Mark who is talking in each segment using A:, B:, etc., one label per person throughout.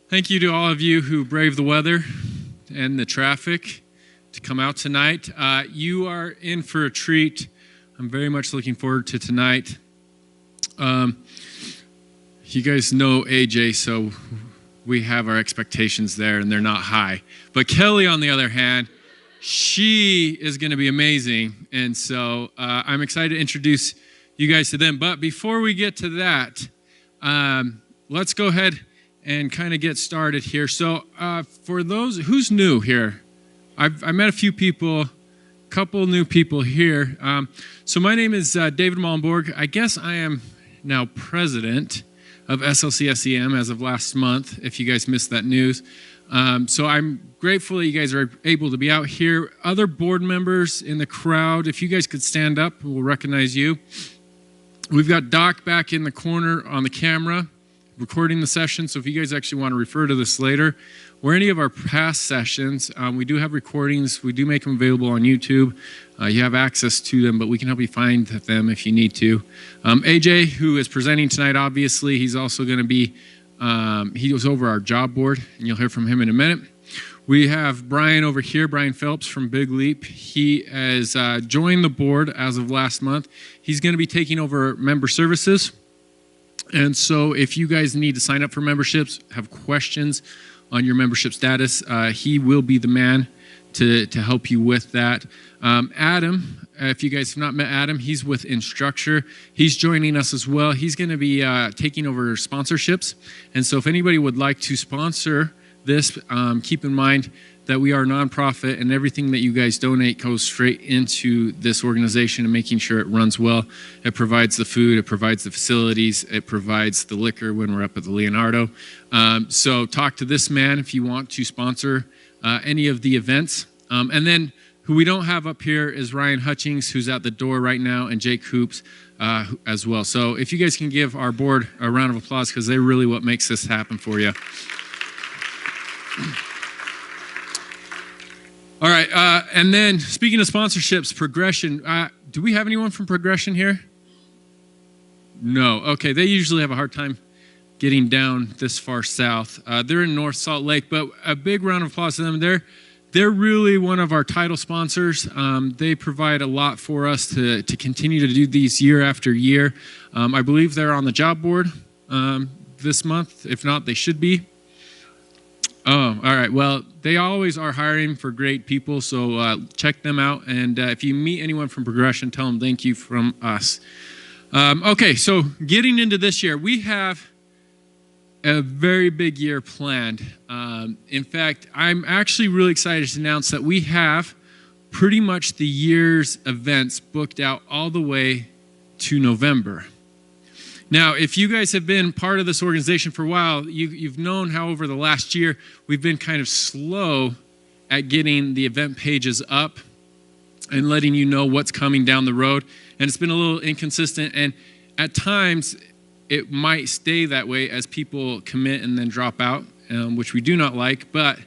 A: Thank you to all of you who braved the weather and the traffic to come out tonight. You are in for a treat. I'm very much looking forward to tonight. You guys know AJ, so we have our expectations there, and they're not high. But Kelly, on the other hand, she is going to be amazing, and so I'm excited to introduce you guys to them. But before we get to that, let's go ahead and kind of get started here. So for those, who's new here? I met a few people, a couple new people here. So my name is David Malmborg. I guess I am now president of SLCSEM as of last month, if you guys missed that news. So I'm grateful that you guys are able to be out here. Other board members in the crowd, if you guys could stand up, we'll recognize you. We've got Doc back in the corner on the camera, recording the session, so if you guys actually want to refer to this later, or any of our past sessions, we do have recordings. We do make them available on YouTube. You have access to them, but we can help you find them if you need to. AJ, who is presenting tonight, obviously, he's also going to be, he was over our job board, and you'll hear from him in a minute. We have Brian over here, Brian Phelps from Big Leap. He has joined the board as of last month. He's going to be taking over member services. And so if you guys need to sign up for memberships, have questions on your membership status, he will be the man to help you with that. Adam, if you guys have not met Adam, he's with Instructure. He's joining us as well. He's going to be taking over sponsorships. And so if anybody would like to sponsor this, keep in mind that we are a nonprofit, and everything that you guys donate goes straight into this organization and making sure it runs well. It provides the food, it provides the facilities, it provides the liquor when we're up at the Leonardo. So talk to this man if you want to sponsor any of the events. And then who we don't have up here is Ryan Hutchings, who's at the door right now, and Jake Hoops as well. So if you guys can give our board a round of applause, because they're really what makes this happen for you. All right, and then speaking of sponsorships, Progression. Do we have anyone from Progression here? No. Okay, they usually have a hard time getting down this far south. They're in North Salt Lake, but a big round of applause to them. They're really one of our title sponsors. They provide a lot for us to continue to do these year after year. I believe they're on the job board this month. If not, they should be. Oh, all right. Well, they always are hiring for great people, so check them out. And if you meet anyone from Progression, tell them thank you from us. Okay, so getting into this year, we have a very big year planned. In fact, I'm actually really excited to announce that we have pretty much the year's events booked out all the way to November. Now, if you guys have been part of this organization for a while, you've known how over the last year we've been kind of slow at getting the event pages up and letting you know what's coming down the road. And it's been a little inconsistent, and at times it might stay that way as people commit and then drop out, which we do not like, but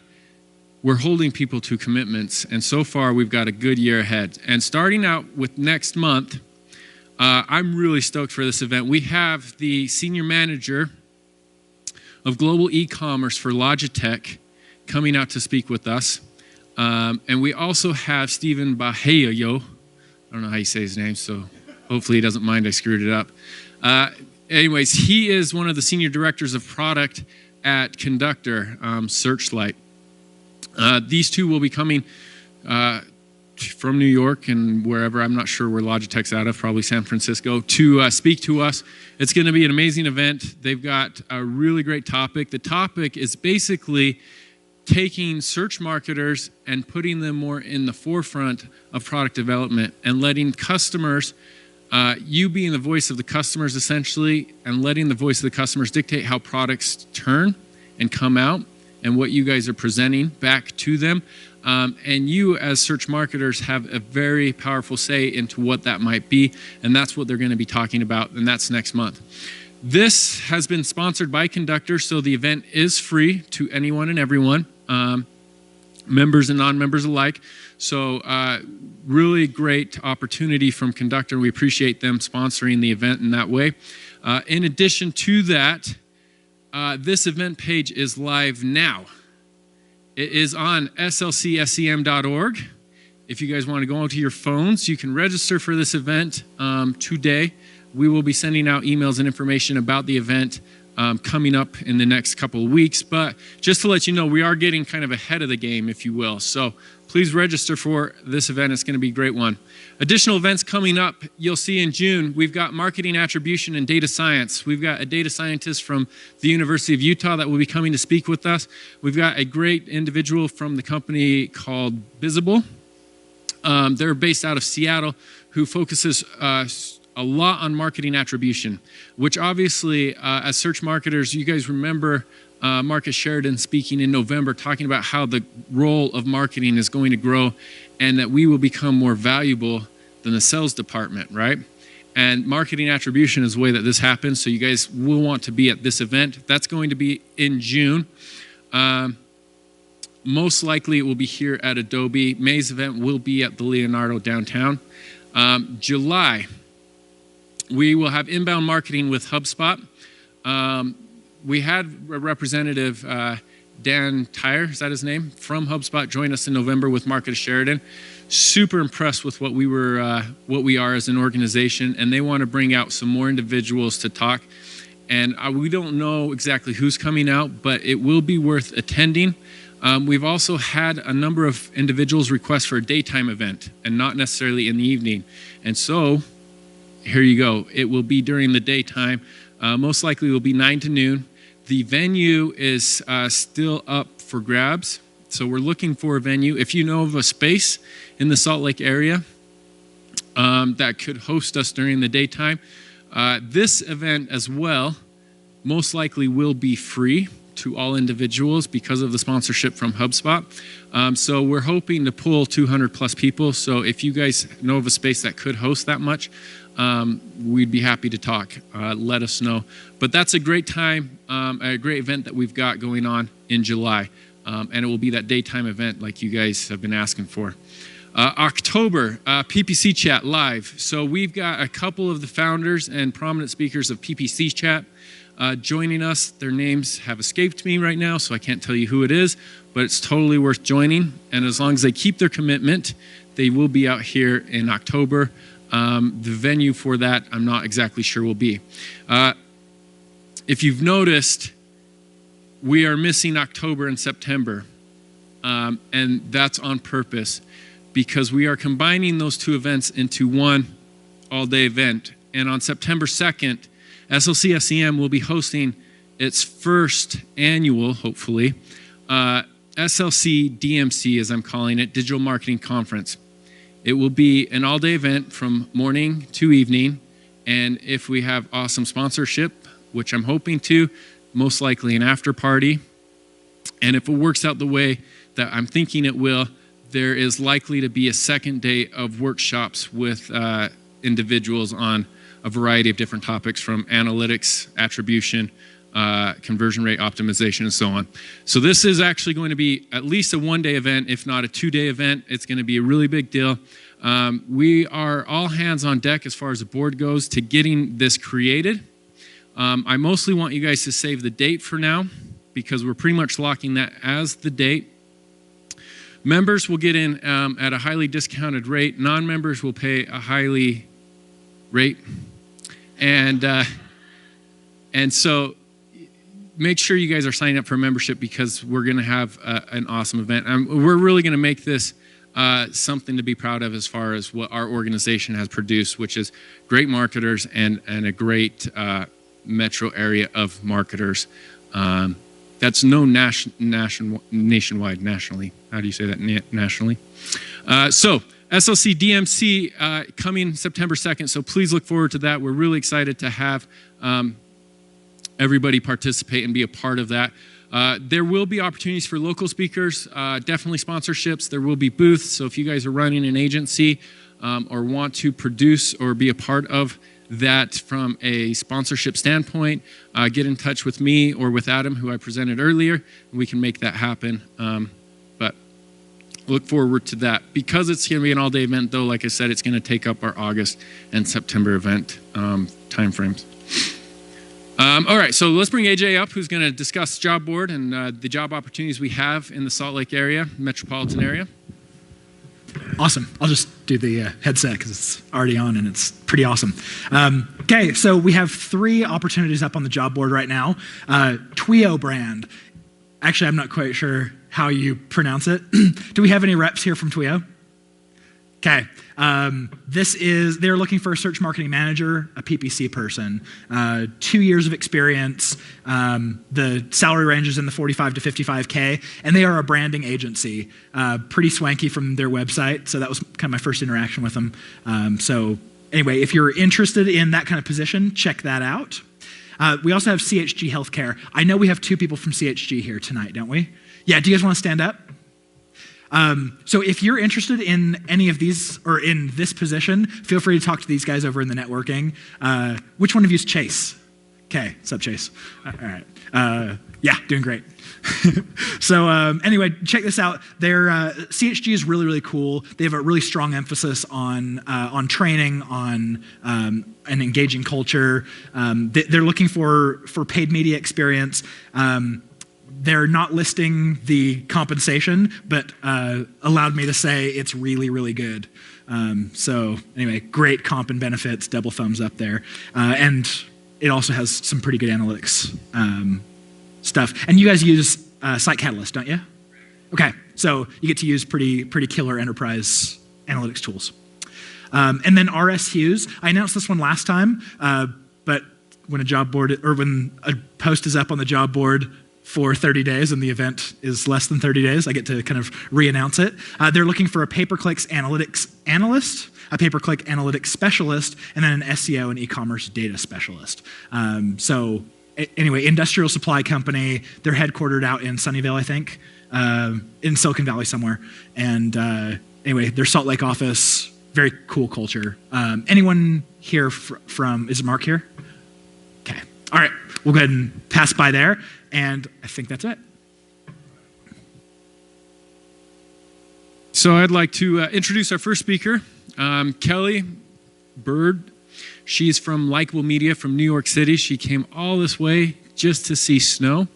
A: we're holding people to commitments. And so far, we've got a good year ahead. And starting out with next month, I'm really stoked for this event. We have the senior manager of global e-commerce for Logitech coming out to speak with us. And we also have Stephen Bahayo. I don't know how you say his name, so hopefully he doesn't mind I screwed it up. Anyways, he is one of the senior directors of product at Conductor Searchlight. These two will be coming from New York and wherever, I'm not sure where Logitech's out of, probably San Francisco, to speak to us. It's going to be an amazing event. They've got a really great topic. The topic is basically taking search marketers and putting them more in the forefront of product development and letting customers, you being the voice of the customers essentially, and letting the voice of the customers dictate how products turn and come out and what you guys are presenting back to them. And you as search marketers have a very powerful say into what that might be, and that's what they're going to be talking about, and that's next month. This has been sponsored by Conductor, so the event is free to anyone and everyone, members and non-members alike. So really great opportunity from Conductor. We appreciate them sponsoring the event in that way. In addition to that, this event page is live now. It is on SLCSEM.org. If you guys want to go onto your phones, you can register for this event today. We will be sending out emails and information about the event coming up in the next couple of weeks. But just to let you know, we are getting kind of ahead of the game, if you will. So please register for this event. It's going to be a great one. Additional events coming up, you'll see in June, we've got marketing attribution and data science. We've got a data scientist from the University of Utah that will be coming to speak with us. We've got a great individual from the company called Visible. They're based out of Seattle, who focuses a lot on marketing attribution, which obviously, as search marketers, you guys remember Marcus Sheridan speaking in November, talking about how the role of marketing is going to grow and that we will become more valuable than the sales department, right? And marketing attribution is the way that this happens, so you guys will want to be at this event. That's going to be in June. Most likely it will be here at Adobe. May's event will be at the Leonardo downtown. July, we will have inbound marketing with HubSpot. We had a representative, Dan Tyre, is that his name, from HubSpot, join us in November with Marcus Sheridan. Super impressed with what we are as an organization, and they want to bring out some more individuals to talk. And we don't know exactly who's coming out, but it will be worth attending. We've also had a number of individuals request for a daytime event and not necessarily in the evening. And so here you go. It will be during the daytime. Most likely it will be 9 to noon. The venue is still up for grabs. So we're looking for a venue. If you know of a space in the Salt Lake area that could host us during the daytime, this event as well most likely will be free to all individuals because of the sponsorship from HubSpot. So we're hoping to pull 200 plus people. So if you guys know of a space that could host that much, we'd be happy to talk. Let us know. But that's a great time, a great event that we've got going on in July. And it will be that daytime event like you guys have been asking for. October, PPC Chat live. So we've got a couple of the founders and prominent speakers of PPC Chat joining us. Their names have escaped me right now, so I can't tell you who it is, but it's totally worth joining. And as long as they keep their commitment, they will be out here in October. The venue for that, I'm not exactly sure will be. If you've noticed, we are missing October and September, and that's on purpose because we are combining those two events into one all-day event. And on September 2nd, SLCSEM will be hosting its first annual, hopefully, SLC DMC, as I'm calling it, Digital Marketing Conference. It will be an all-day event from morning to evening, and if we have awesome sponsorship, which I'm hoping to, most likely an after party, and if it works out the way that I'm thinking it will, there is likely to be a second day of workshops with individuals on a variety of different topics from analytics, attribution, conversion rate optimization, and so on. So this is actually going to be at least a one-day event, if not a two-day event. It's going to be a really big deal. We are all hands on deck as far as the board goes to getting this created. I mostly want you guys to save the date for now because we're pretty much locking that as the date. Members will get in at a highly discounted rate. Non-members will pay a highly rate. And so make sure you guys are signing up for membership because we're going to have an awesome event. We're really going to make this something to be proud of as far as what our organization has produced, which is great marketers and a great metro area of marketers. That's known nationwide, nationally. How do you say that? Nationally. So SLC DMC coming September 2nd, so please look forward to that. We're really excited to have everybody participate and be a part of that. There will be opportunities for local speakers, definitely sponsorships. There will be booths, so if you guys are running an agency or want to produce or be a part of that from a sponsorship standpoint, get in touch with me or with Adam, who I presented earlier, and we can make that happen. But look forward to that. Because it's going to be an all-day event, though, like I said, it's going to take up our August and September event timeframes. All right, so let's bring AJ up, who's going to discuss job board and the job opportunities we have in the Salt Lake area, metropolitan area.
B: Awesome. I'll just do the headset because it's already on and it's pretty awesome. Okay, so we have 3 opportunities up on the job board right now. Twio brand. Actually, I'm not quite sure how you pronounce it. Do we have any reps here from Twio? Okay. They're looking for a search marketing manager, a PPC person, 2 years of experience. The salary range is in the 45 to 55K, and they are a branding agency. Pretty swanky from their website, so that was kind of my first interaction with them. So anyway, if you're interested in that kind of position, check that out. We also have CHG Healthcare. I know we have 2 people from CHG here tonight, don't we? Yeah, do you guys want to stand up? So if you're interested in any of these or in this position, feel free to talk to these guys over in the networking. Which one of you is Chase? Okay, sup Chase? All right. Yeah, doing great. So anyway, check this out. Their CHG is really, really cool. They have a really strong emphasis on training, on an engaging culture. They're looking for paid media experience. They're not listing the compensation, but allowed me to say it's really, really good. So anyway, great comp and benefits, double thumbs up there. And it also has some pretty good analytics stuff. And you guys use Site Catalyst, don't you? Okay, so you get to use pretty killer enterprise analytics tools. And then RS Hughes, I announced this one last time, but when when a post is up on the job board for 30 days and the event is less than 30 days, I get to kind of re-announce it. They're looking for a pay-per-click analytics analyst, a pay-per-click analytics specialist, and then an SEO and e-commerce data specialist. So anyway, industrial supply company. They're headquartered out in Sunnyvale, I think, in Silicon Valley somewhere. And anyway, their Salt Lake office, very cool culture. Anyone here from, is Mark here? Okay, all right, we'll go ahead and pass by there. And I think that's it.
A: So I'd like to introduce our first speaker, Kelly Byrd. She's from Likeable Media from New York City. She came all this way just to see snow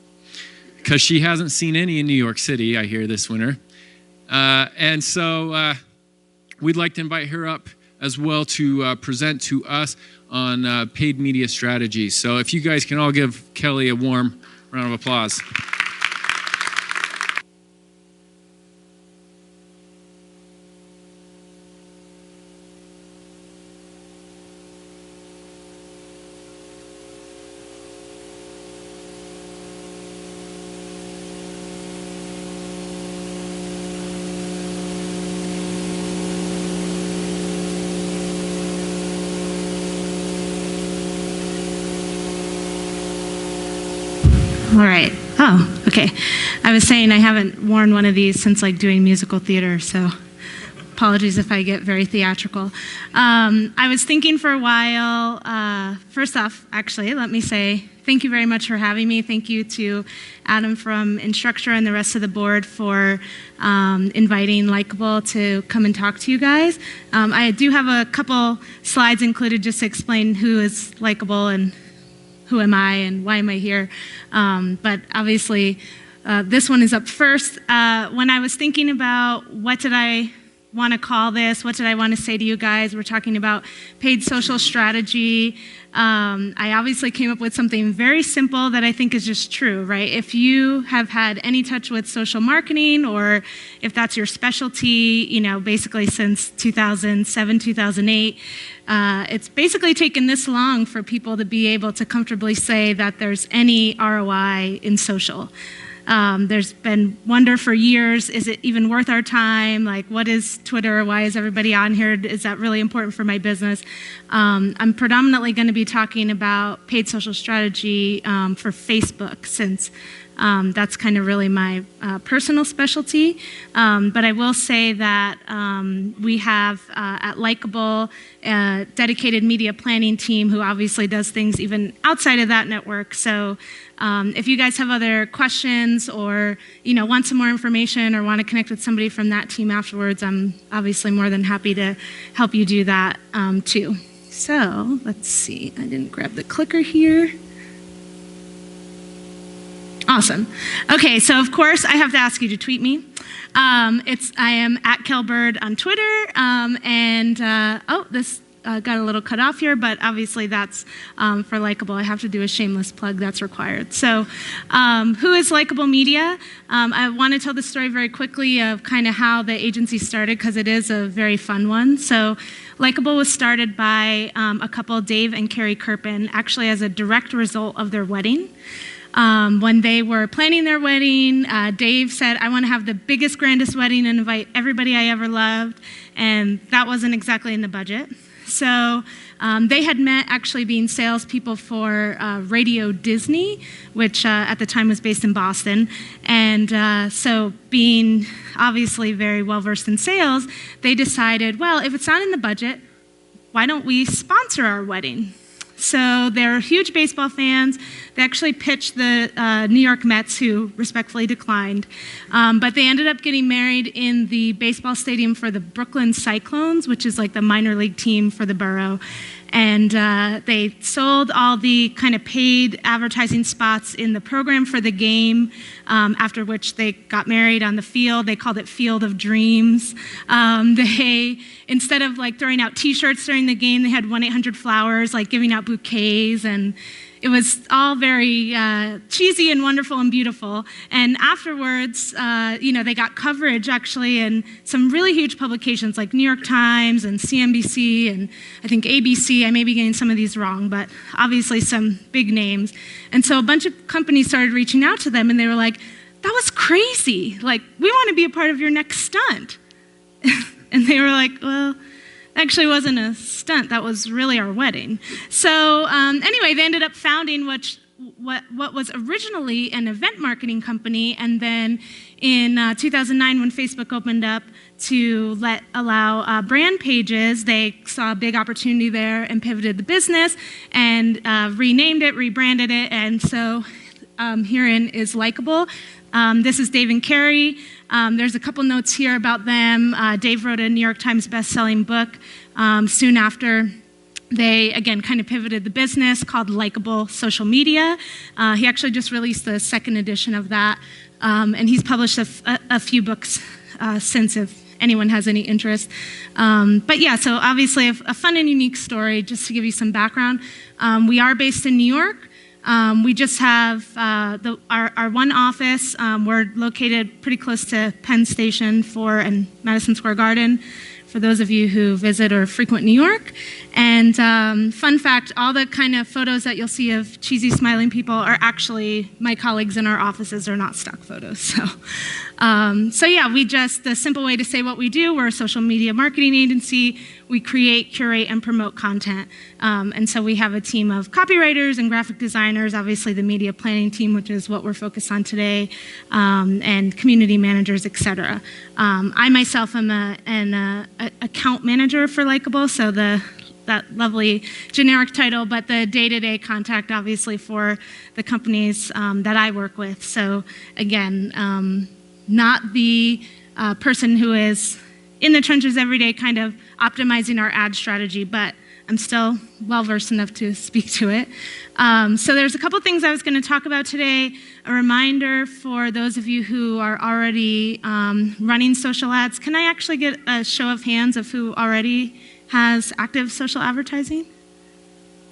A: because she hasn't seen any in New York City, I hear, this winter. And so we'd like to invite her up as well to present to us on paid media strategies. So if you guys can all give Kelly a warm round of applause.
C: All right. Oh, okay. I was saying I haven't worn one of these since like doing musical theater, so apologies if I get very theatrical. I was thinking for a while. First off, actually, let me say thank you very much for having me. Thank you to Adam from Instructure and the rest of the board for inviting Likeable to come and talk to you guys. I do have a couple slides included just to explain who is Likeable and who am I and why am I here? But obviously, this one is up first. When I was thinking about what did I want to call this, what did I want to say to you guys, we're talking about paid social strategy. I obviously came up with something very simple that I think is just true, right? If you have had any touch with social marketing or if that's your specialty, you know, basically since 2007, 2008, it's basically taken this long for people to be able to comfortably say that there's any ROI in social. There's been wonder for years, is it even worth our time? Like, what is Twitter? Why is everybody on here? Is that really important for my business? I'm predominantly going to be talking about paid social strategy for Facebook, since that's kind of really my personal specialty. But I will say that we have at Likeable a dedicated media planning team who obviously does things even outside of that network. So if you guys have other questions or want some more information or want to connect with somebody from that team afterwards, I'm obviously more than happy to help you do that too. So let's see, I didn't grab the clicker here. Awesome. Okay, so of course I have to ask you to tweet me. I am at Byrd on Twitter, this got a little cut off here, but obviously that's for Likeable. I have to do a shameless plug that's required. So who is Likeable Media? I want to tell the story very quickly of kind of how the agency started, because it is a very fun one. So Likeable was started by a couple, Dave and Carrie Kirpin, actually as a direct result of their wedding. When they were planning their wedding, Dave said, I want to have the biggest, grandest wedding and invite everybody I ever loved, and that wasn't exactly in the budget. So they had met actually being salespeople for Radio Disney, which at the time was based in Boston. And so being obviously very well-versed in sales, they decided, well, if it's not in the budget, why don't we sponsor our wedding? So they're huge baseball fans. They actually pitched the New York Mets, who respectfully declined. But they ended up getting married in the baseball stadium for the Brooklyn Cyclones, which is like the minor league team for the borough. And they sold all the kind of paid advertising spots in the program for the game, after which they got married on the field. They called it Field of Dreams. Instead of like throwing out t-shirts during the game, they had 1-800-Flowers, like giving out bouquets, and it was all very cheesy and wonderful and beautiful. And afterwards, they got coverage actually in some really huge publications like New York Times and CNBC and I think ABC. I may be getting some of these wrong, but obviously some big names. And so a bunch of companies started reaching out to them, and they were like, that was crazy. Like, we want to be a part of your next stunt. And they were like, well, actually wasn't a stunt, that was really our wedding. So anyway, they ended up founding what was originally an event marketing company, and then in 2009 when Facebook opened up to allow brand pages, they saw a big opportunity there and pivoted the business and renamed it, rebranded it, and so herein is Likeable. This is Dave and Carrie. There's a couple notes here about them. Dave wrote a New York Times best-selling book soon after. They, again, kind of pivoted the business called Likeable Social Media. He actually just released the second edition of that, and he's published a few books since, if anyone has any interest. But yeah, so obviously a fun and unique story, just to give you some background. We are based in New York. We just have our one office. We're located pretty close to Penn Station and Madison Square Garden, for those of you who visit or frequent New York. And fun fact, all the kind of photos that you'll see of cheesy smiling people are actually my colleagues in our offices. Are not stock photos. So yeah, the simple way to say what we do, we're a social media marketing agency. We create, curate, and promote content. And so we have a team of copywriters and graphic designers, obviously the media planning team, which is what we're focused on today, and community managers, et cetera. I myself am an account manager for Likeable, so that lovely generic title, but the day-to-day contact, obviously, for the companies that I work with. So again, not the person who is in the trenches every day kind of optimizing our ad strategy, but I'm still well-versed enough to speak to it. So there's a couple things I was going to talk about today. A reminder for those of you who are already running social ads. Can I actually get a show of hands of who already has active social advertising?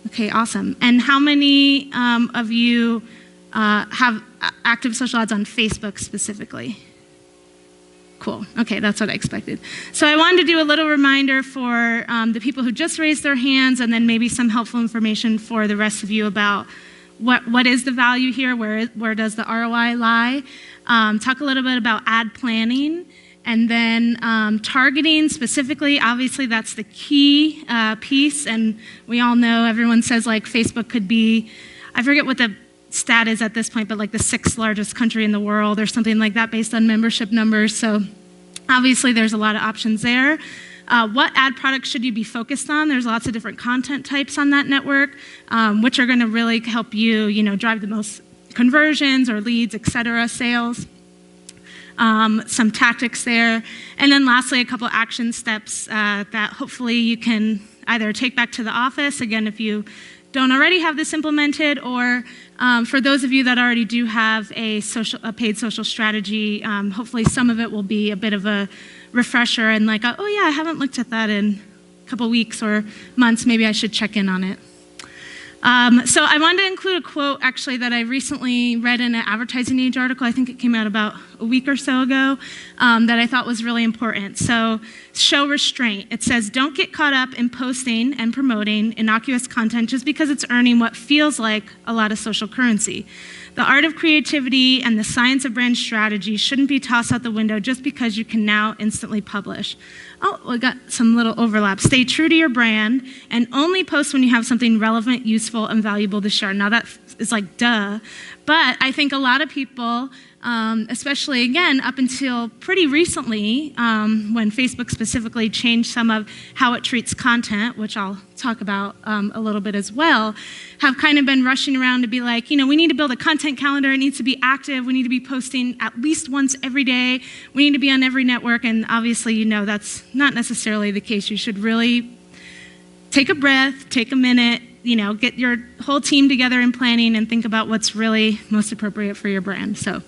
C: Okay, awesome. And how many of you have active social ads on Facebook specifically? Cool. Okay, that's what I expected. So I wanted to do a little reminder for the people who just raised their hands, and then maybe some helpful information for the rest of you about what is the value here, where does the ROI lie. Talk a little bit about ad planning, and then targeting specifically. Obviously, that's the key piece, and we all know, everyone says like Facebook could be, I forget what the stat is at this point, but like the 6th largest country in the world or something like that based on membership numbers. So obviously there's a lot of options there. What ad products should you be focused on? There's lots of different content types on that network, which are going to really help you, drive the most conversions or leads, et cetera, sales. Some tactics there. And then lastly, a couple action steps that hopefully you can either take back to the office. Again, if you don't already have this implemented, or for those of you that already do have a paid social strategy, hopefully some of it will be a bit of a refresher and like, oh yeah, I haven't looked at that in a couple weeks or months, maybe I should check in on it. So I wanted to include a quote actually that I recently read in an Advertising Age article. I think it came out about a week or so ago, that I thought was really important. So show restraint. It says, don't get caught up in posting and promoting innocuous content just because it's earning what feels like a lot of social currency. The art of creativity and the science of brand strategy shouldn't be tossed out the window just because you can now instantly publish. Oh, we got some little overlap. Stay true to your brand and only post when you have something relevant, useful, and valuable to share. Now that is like duh, but I think a lot of people, especially again up until pretty recently, when Facebook specifically changed some of how it treats content, which I'll talk about a little bit as well, have kind of been rushing around to be like, you know, we need to build a content calendar, it needs to be active, we need to be posting at least once every day, we need to be on every network, and obviously, you know, that's not necessarily the case. You should really take a breath, take a minute, you know, get your whole team together in planning and think about what's really most appropriate for your brand. So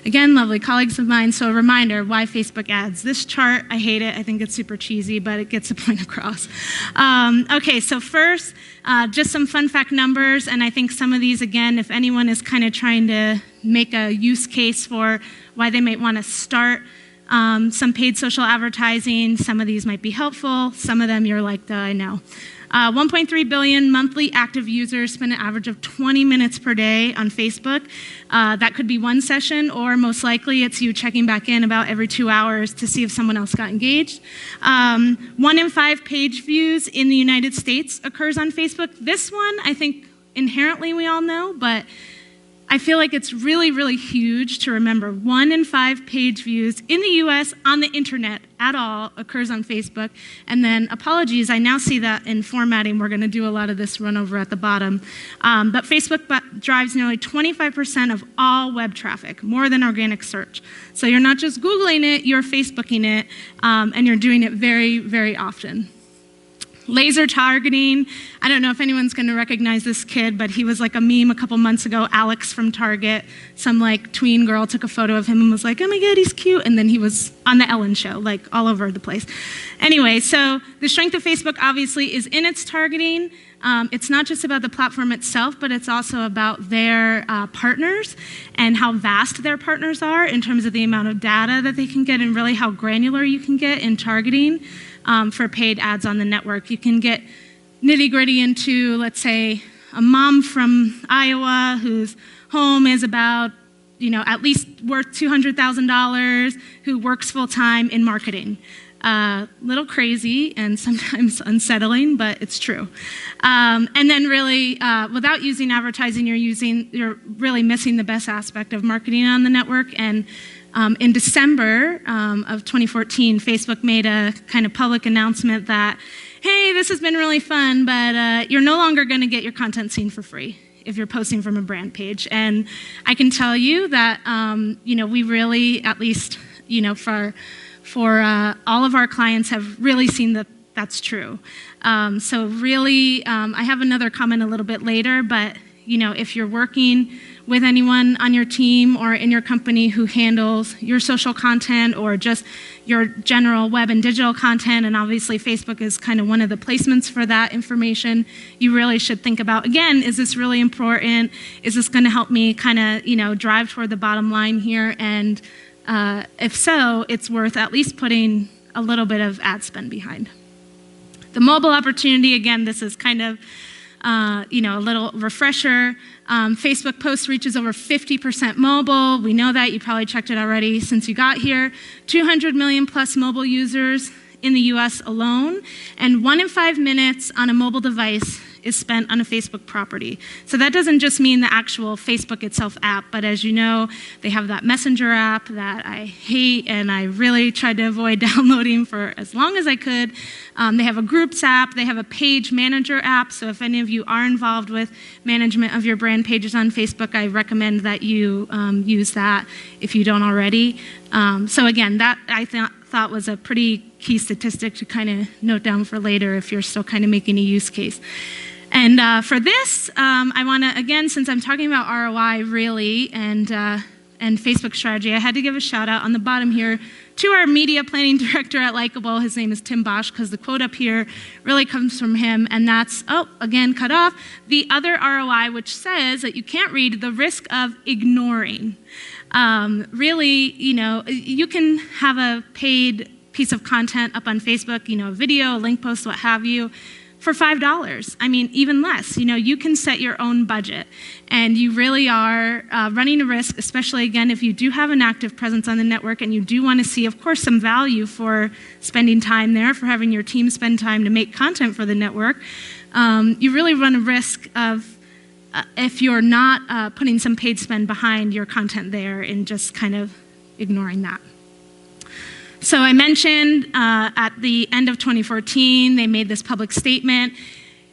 C: again, lovely colleagues of mine, so a reminder, why Facebook ads? This chart, I hate it. I think it's super cheesy, but it gets the point across. Okay, so first, just some fun fact numbers, and I think some of these, again, if anyone is kind of trying to make a use case for why they might want to start some paid social advertising, some of these might be helpful. Some of them you're like, duh, I know. 1.3 billion monthly active users spend an average of 20 minutes per day on Facebook. That could be one session, or most likely it's you checking back in about every 2 hours to see if someone else got engaged. 1 in 5 page views in the United States occurs on Facebook. This one, I think inherently we all know, but I feel like it's really, really huge to remember. 1 in 5 page views in the US on the internet at all occurs on Facebook. And then, apologies, I now see that in formatting. We're going to do a lot of this run over at the bottom. But Facebook drives nearly 25% of all web traffic, more than organic search. So you're not just Googling it, you're Facebooking it, and you're doing it very, very often. Laser targeting. I don't know if anyone's going to recognize this kid, but he was like a meme a couple months ago. Alex from Target, some like tween girl took a photo of him and was like, oh my God, he's cute. And then he was on the Ellen show, like all over the place. Anyway, so the strength of Facebook obviously is in its targeting. It's not just about the platform itself, but it's also about their partners and how vast their partners are in terms of the amount of data that they can get and really how granular you can get in targeting. For paid ads on the network. You can get nitty-gritty into, let's say, a mom from Iowa whose home is about, you know, at least worth $200,000, who works full-time in marketing. Little crazy and sometimes unsettling, but it's true. And then really, without using advertising, you're really missing the best aspect of marketing on the network. And in December of 2014, Facebook made a kind of public announcement that, hey, this has been really fun, but you're no longer going to get your content seen for free if you're posting from a brand page. And I can tell you that, you know, we really, at least, you know, for all of our clients have really seen that that's true. So really, I have another comment a little bit later, but, you know, if you're working with anyone on your team or in your company who handles your social content or just your general web and digital content, and obviously Facebook is kind of one of the placements for that information, you really should think about, again, is this really important? Is this going to help me kind of, you know, drive toward the bottom line here? And if so, it's worth at least putting a little bit of ad spend behind. The mobile opportunity, again, this is kind of you know, a little refresher. Facebook post reaches over 50% mobile. We know that. You probably checked it already since you got here. 200 million plus mobile users in the US alone. And 1 in 5 minutes on a mobile device is spent on a Facebook property. So that doesn't just mean the actual Facebook itself app, but as you know, they have that Messenger app that I hate and I really tried to avoid downloading for as long as I could. They have a groups app, they have a page manager app, so if any of you are involved with management of your brand pages on Facebook, I recommend that you use that if you don't already. So again, that I thought was a pretty key statistic to kind of note down for later if you're still kind of making a use case. And for this, I want to, again, since I'm talking about ROI really and Facebook strategy, I had to give a shout out on the bottom here to our media planning director at Likeable. His name is Tim Bosch, because the quote up here really comes from him, and that's, again, cut off, the other ROI, which says that you can't read the risk of ignoring. Really, you can have a paid piece of content up on Facebook, a video, a link post, what have you, for $5. I mean, even less. You can set your own budget, and you really are running a risk, especially, again, if you do have an active presence on the network and you do want to see, of course, some value for spending time there, for having your team spend time to make content for the network. You really run a risk of, if you're not putting some paid spend behind your content there and just kind of ignoring that. So I mentioned at the end of 2014, they made this public statement.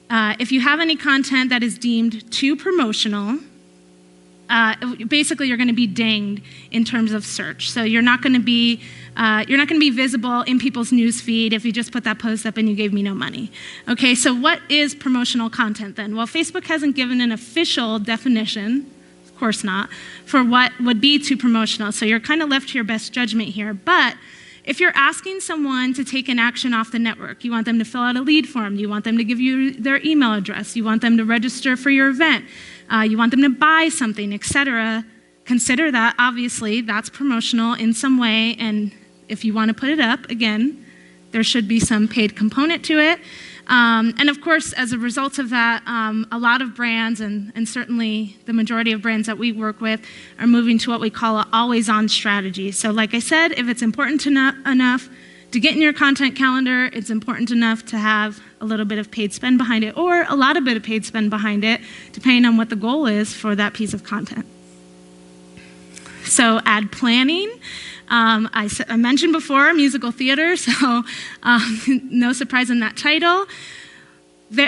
C: If you have any content that is deemed too promotional, basically you're going to be dinged in terms of search. So you're not going to be visible in people's news feed if you just put that post up and you gave me no money. Okay, so what is promotional content then? Well, Facebook hasn't given an official definition, of course not, for what would be too promotional. So you're kind of left to your best judgment here. But if you're asking someone to take an action off the network, you want them to fill out a lead form, you want them to give you their email address, you want them to register for your event, you want them to buy something, etc., consider that, obviously, that's promotional in some way, and if you want to put it up, again, there should be some paid component to it. And of course, as a result of that, a lot of brands, and certainly the majority of brands that we work with, are moving to what we call an always-on strategy. So like I said, if it's important enough to get in your content calendar, it's important enough to have a little bit of paid spend behind it, or a lot of bit of paid spend behind it, depending on what the goal is for that piece of content. So ad planning. I mentioned before musical theater, so no surprise in that title.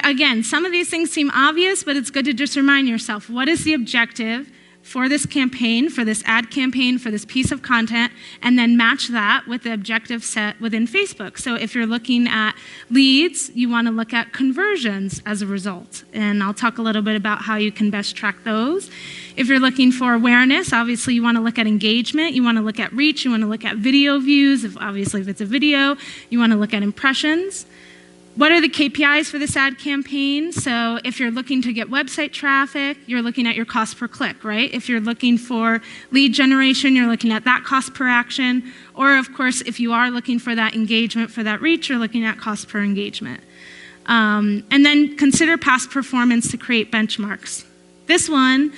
C: Again, some of these things seem obvious, but it's good to just remind yourself, what is the objective for this campaign, for this ad campaign, for this piece of content, and then match that with the objective set within Facebook. So if you're looking at leads, you want to look at conversions as a result. And I'll talk a little bit about how you can best track those. If you're looking for awareness, obviously you want to look at engagement, you want to look at reach, you want to look at video views, obviously if it's a video, you want to look at impressions. What are the KPIs for this ad campaign? So if you're looking to get website traffic, you're looking at your cost per click, right? If you're looking for lead generation, you're looking at that cost per action. Or of course, if you are looking for that engagement, for that reach, you're looking at cost per engagement. And then consider past performance to create benchmarks. This one,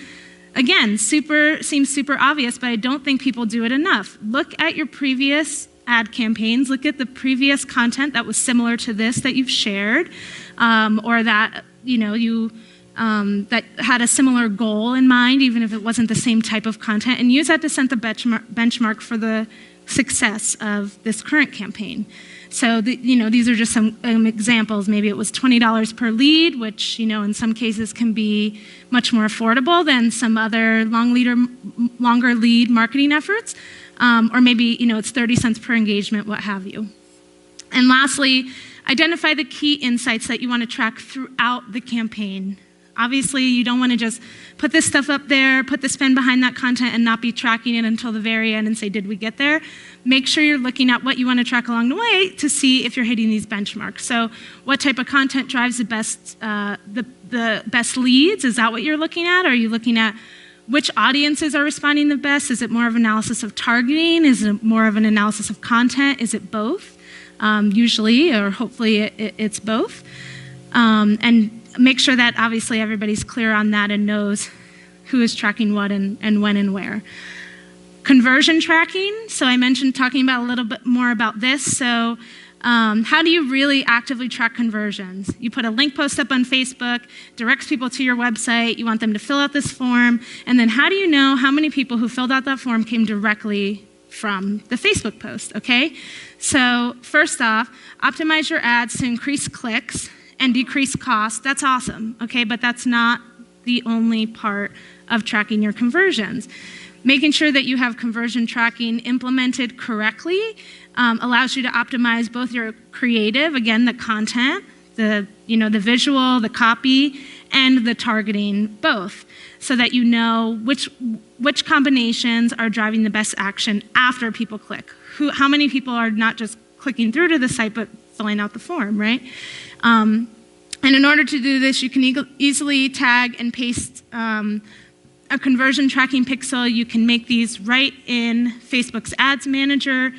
C: again, seems super obvious, but I don't think people do it enough. Look at your previous ad campaigns, look at the previous content that was similar to this that you've shared, or that that had a similar goal in mind, even if it wasn't the same type of content, and use that to set the benchmark for the success of this current campaign. So these are just some examples. Maybe it was $20 per lead, which in some cases can be much more affordable than some other longer lead marketing efforts. Or maybe it's 30 cents per engagement, what have you. And lastly, identify the key insights that you want to track throughout the campaign. Obviously, you don't want to just put this stuff up there, put the spend behind that content, and not be tracking it until the very end and say, did we get there? Make sure you're looking at what you want to track along the way to see if you're hitting these benchmarks. So what type of content drives the best leads? Is that what you're looking at? Are you looking at which audiences are responding the best? Is it more of an analysis of targeting? Is it more of an analysis of content? Is it both? Usually, or hopefully, it's both. And make sure that obviously everybody's clear on that and knows who is tracking what and when and where. Conversion tracking. So I mentioned talking about a little bit more about this. So how do you really actively track conversions? You put a link post up on Facebook, directs people to your website, you want them to fill out this form, and then how do you know how many people who filled out that form came directly from the Facebook post, okay? So first off, optimize your ads to increase clicks and decrease costs. That's awesome, okay? But that's not the only part of tracking your conversions. Making sure that you have conversion tracking implemented correctly allows you to optimize both your creative, again, the content, the visual, the copy, and the targeting, both, so that you know which combinations are driving the best action after people click. How many people are not just clicking through to the site, but filling out the form, right? And in order to do this, you can easily tag and paste a conversion tracking pixel. You can make these right in Facebook's Ads Manager,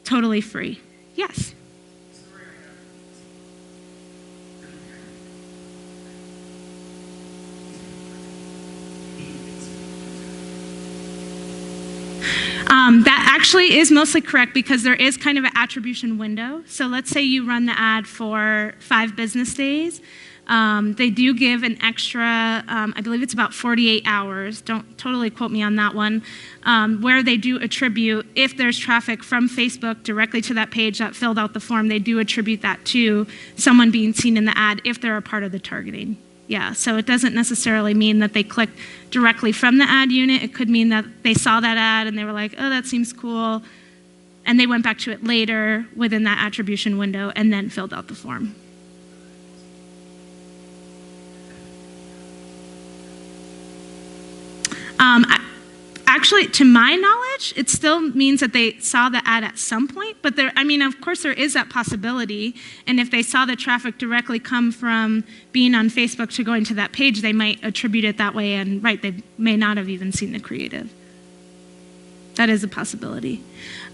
C: totally free. Yes? That actually is mostly correct because there is kind of an attribution window. So let's say you run the ad for 5 business days. They do give an extra, I believe it's about 48 hours, don't totally quote me on that one, where they do attribute, if there's traffic from Facebook directly to that page that filled out the form, they do attribute that to someone being seen in the ad if they're a part of the targeting. Yeah, so it doesn't necessarily mean that they clicked directly from the ad unit. It could mean that they saw that ad and they were like, oh, that seems cool, and they went back to it later within that attribution window and then filled out the form. Actually, to my knowledge, it still means that they saw the ad at some point, but of course there is that possibility, and if they saw the traffic directly come from being on Facebook to going to that page, they might attribute it that way, and right, they may not have even seen the creative. That is a possibility.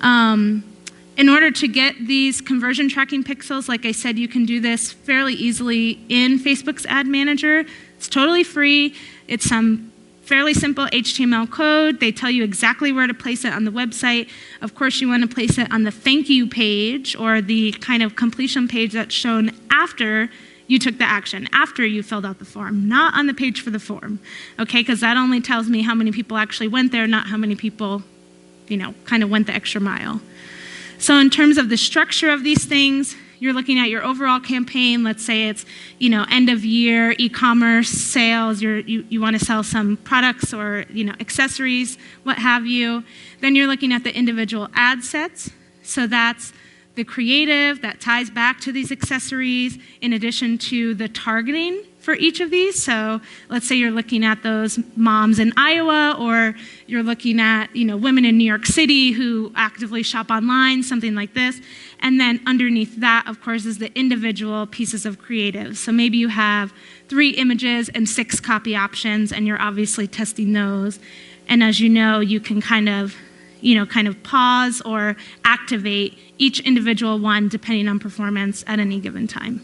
C: In order to get these conversion tracking pixels, like I said, you can do this fairly easily in Facebook's Ad Manager. It's totally free. It's some fairly simple HTML code. They tell you exactly where to place it on the website. Of course, you want to place it on the thank you page or the kind of completion page that's shown after you took the action, after you filled out the form, not on the page for the form, okay? Because that only tells me how many people actually went there, not how many people, kind of went the extra mile. So in terms of the structure of these things, you're looking at your overall campaign. Let's say it's, end of year e-commerce sales. You want to sell some products or, accessories, what have you. Then you're looking at the individual ad sets. So that's the creative that ties back to these accessories in addition to the targeting for each of these. So let's say you're looking at those moms in Iowa, or you're looking at, women in New York City who actively shop online, something like this. And then underneath that, of course, is the individual pieces of creative. So maybe you have 3 images and 6 copy options, and you're obviously testing those. And as you know, you can kind of pause or activate each individual one depending on performance at any given time.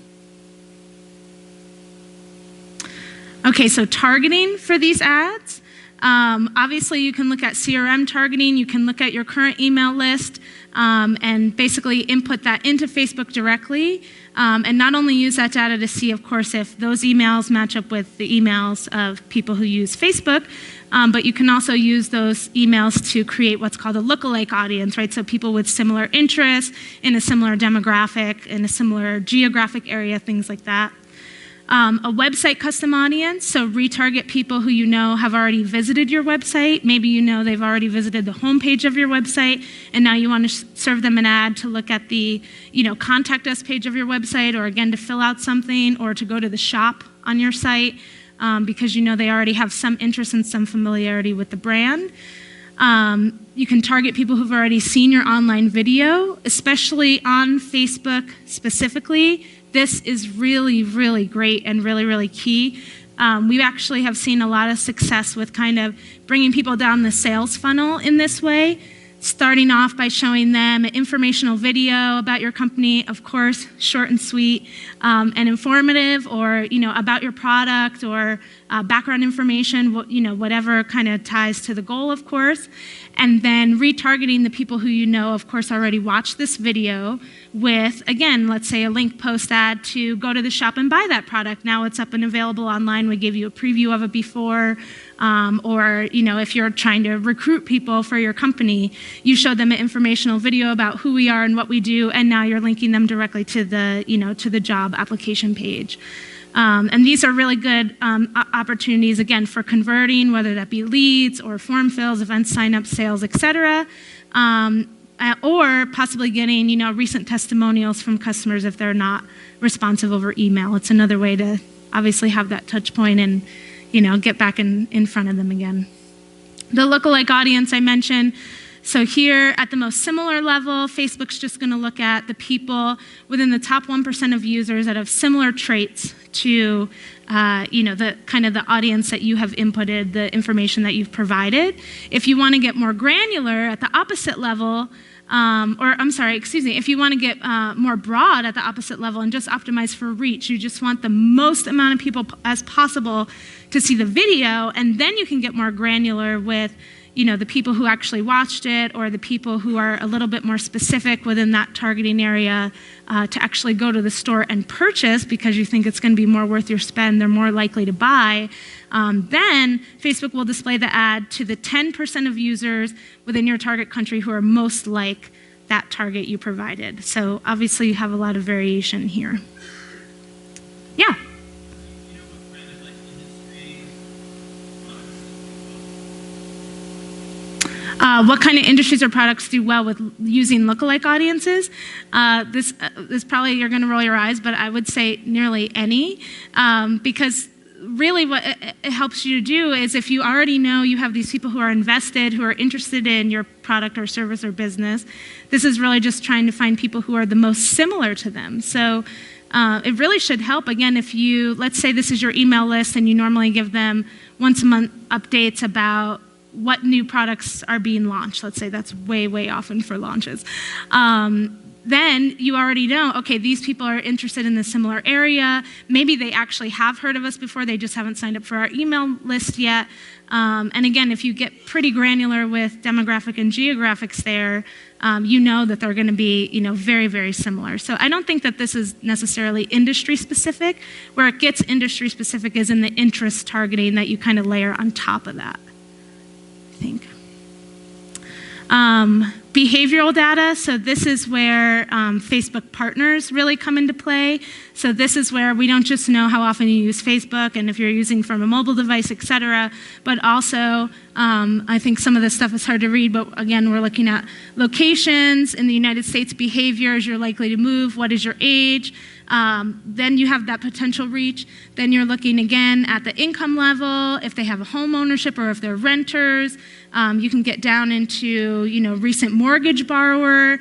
C: Okay, so targeting for these ads. Obviously, you can look at CRM targeting. You can look at your current email list and basically input that into Facebook directly. And not only use that data to see, of course, if those emails match up with the emails of people who use Facebook, but you can also use those emails to create what's called a lookalike audience, right? So people with similar interests in a similar demographic, in a similar geographic area, things like that. A website custom audience, so retarget people who have already visited your website. Maybe they've already visited the homepage of your website, and now you want to serve them an ad to look at the contact us page of your website, or again to fill out something, or to go to the shop on your site because they already have some interest and some familiarity with the brand. You can target people who've already seen your online video, especially on Facebook specifically. This is really, really great and really, really key. We actually have seen a lot of success with kind of bringing people down the sales funnel in this way, starting off by showing them an informational video about your company, of course, short and sweet, and informative, or about your product, or background information, whatever kind of ties to the goal, of course. And then retargeting the people who of course, already watched this video with, again, let's say a link post ad to go to the shop and buy that product. Now it's up and available online. We gave you a preview of it before. Or, if you're trying to recruit people for your company, you showed them an informational video about who we are and what we do, and now you're linking them directly to the, to the job application page. And these are really good opportunities, again, for converting, whether that be leads or form fills, event signups, sales, etc. or possibly getting, recent testimonials from customers if they're not responsive over email. It's another way to obviously have that touch point and, get back in front of them again. The lookalike audience I mentioned. So here at the most similar level, Facebook's just going to look at the people within the top 1% of users that have similar traits to, the kind of the audience that you have inputted, the information that you've provided. If you want to get more granular at the opposite level, if you want to get more broad at the opposite level and just optimize for reach, you just want the most amount of people as possible to see the video, and then you can get more granular with the people who actually watched it, or the people who are a little bit more specific within that targeting area to actually go to the store and purchase because you think it's going to be more worth your spend, they're more likely to buy. Then Facebook will display the ad to the 10% of users within your target country who are most like that target you provided. So obviously you have a lot of variation here. Yeah. What kind of industries or products do well with using lookalike audiences? This probably you're going to roll your eyes, but I would say nearly any, because really what it helps you to do is if you already know you have these people who are invested, who are interested in your product or service or business, this is really just trying to find people who are the most similar to them. So it really should help. Again, if let's say this is your email list and you normally give them once a month updates about what new products are being launched. Let's say that's way, way often for launches. Then you already know, okay, these people are interested in this similar area. Maybe they actually have heard of us before, they just haven't signed up for our email list yet. And again, if you get pretty granular with demographic and geographics there, you know that they're going to be, very, very similar. So I don't think that this is necessarily industry specific. Where it gets industry specific is in the interest targeting that you kind of layer on top of that. Think. Behavioral data, so this is where Facebook partners really come into play. So this is where we don't just know how often you use Facebook and if you're using from a mobile device, et cetera, but also I think some of this stuff is hard to read, but again, we're looking at locations in the United States, behaviors, you're likely to move, what is your age, then you have that potential reach. Then you're looking again at the income level, if they have a home ownership or if they're renters. You can get down into, recent mortgage borrower,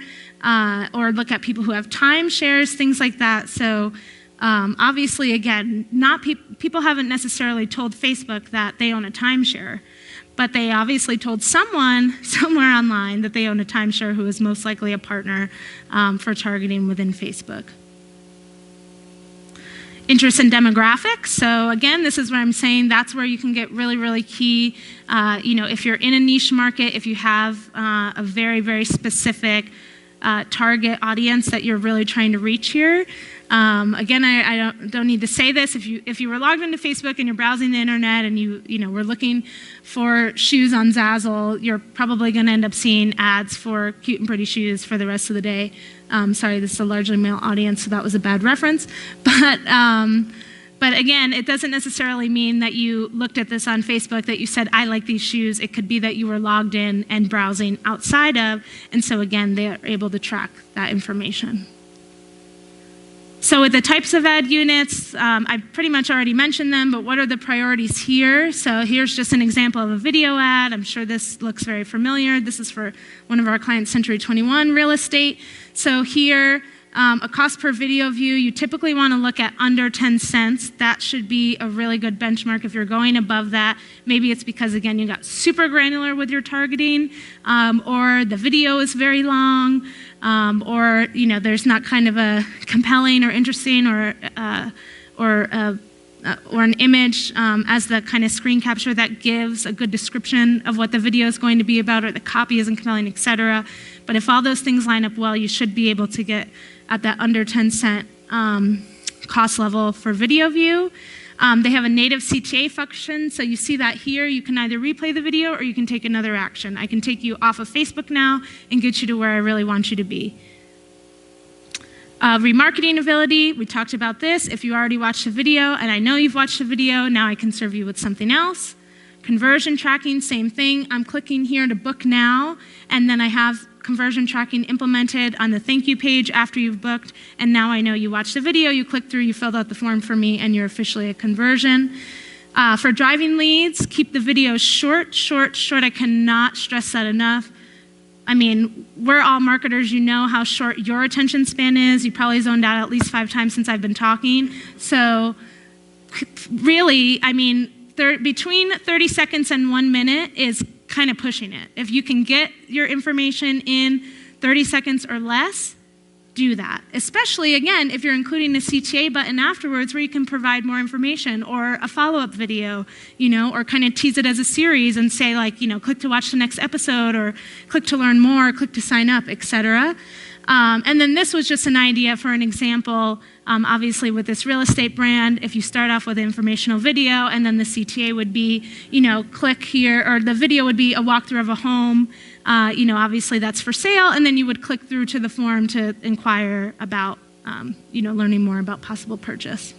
C: or look at people who have timeshares, things like that. So obviously, again, people haven't necessarily told Facebook that they own a timeshare, but they obviously told someone somewhere online that they own a timeshare who is most likely a partner for targeting within Facebook. Interest in demographics. So again, this is where I'm saying that's where you can get really, really key. If you're in a niche market, if you have a very, very specific target audience that you're really trying to reach here. Again, I don't need to say this. If you were logged into Facebook and you're browsing the internet and you were looking for shoes on Zazzle, you're probably going to end up seeing ads for cute and pretty shoes for the rest of the day. Sorry, this is a largely male audience, so that was a bad reference. But again, it doesn't necessarily mean that you looked at this on Facebook, that you said, I like these shoes. It could be that you were logged in and browsing outside of, and so again, they're able to track that information. So with the types of ad units, I pretty much already mentioned them, but what are the priorities here? So here's just an example of a video ad. I'm sure this looks very familiar. This is for one of our clients, Century 21 Real Estate. So here, a cost per video view, you typically want to look at under 10 cents. That should be a really good benchmark. If you're going above that, maybe it's because, again, you got super granular with your targeting, or the video is very long, or there's not kind of a compelling or interesting or an image as the kind of screen capture that gives a good description of what the video is going to be about, or the copy isn't compelling, etc. But if all those things line up well, you should be able to get at that under 10 cent cost level for video view. They have a native CTA function, so you see that here. You can either replay the video or you can take another action. I can take you off of Facebook now and get you to where I really want you to be. Remarketing ability, we talked about this. If you already watched the video, and I know you've watched the video, now I can serve you with something else. Conversion tracking, same thing. I'm clicking here to book now, and then I have conversion tracking implemented on the thank you page after you've booked, and now I know you watched the video, you clicked through, you filled out the form for me, and you're officially a conversion. For driving leads, keep the videos short, short, short. I cannot stress that enough. I mean, we're all marketers. You know how short your attention span is. You probably zoned out at least 5 times since I've been talking. So really, I mean, between 30 seconds and 1 minute is kind of pushing it. If you can get your information in 30 seconds or less, do that. Especially, again, if you're including a CTA button afterwards where you can provide more information or a follow-up video, or kind of tease it as a series and say like, click to watch the next episode or click to learn more, click to sign up, etc. And then this was just an idea for an example. Obviously with this real estate brand, if you start off with an informational video and then the CTA would be, click here, or the video would be a walkthrough of a home, obviously that's for sale, and then you would click through to the form to inquire about, learning more about possible purchase.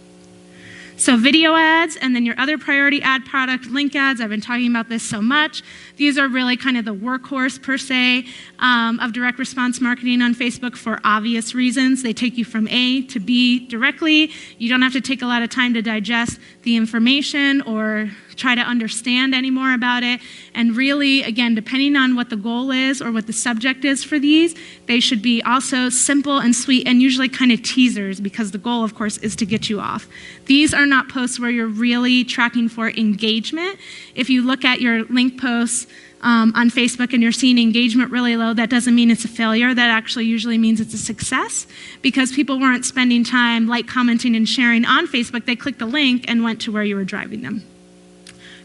C: So video ads, and then your other priority ad product, link ads. I've been talking about this so much. These are really kind of the workhorse, per se, of direct response marketing on Facebook for obvious reasons. They take you from A to B directly. You don't have to take a lot of time to digest the information or try to understand any more about it. And really, again, depending on what the goal is or what the subject is for these, they should be also simple and sweet and usually kind of teasers, because the goal, of course, is to get you off. These are not posts where you're really tracking for engagement. If you look at your link posts on Facebook and you're seeing engagement really low, that doesn't mean it's a failure. That actually usually means it's a success, because people weren't spending time commenting, and sharing on Facebook. They clicked the link and went to where you were driving them.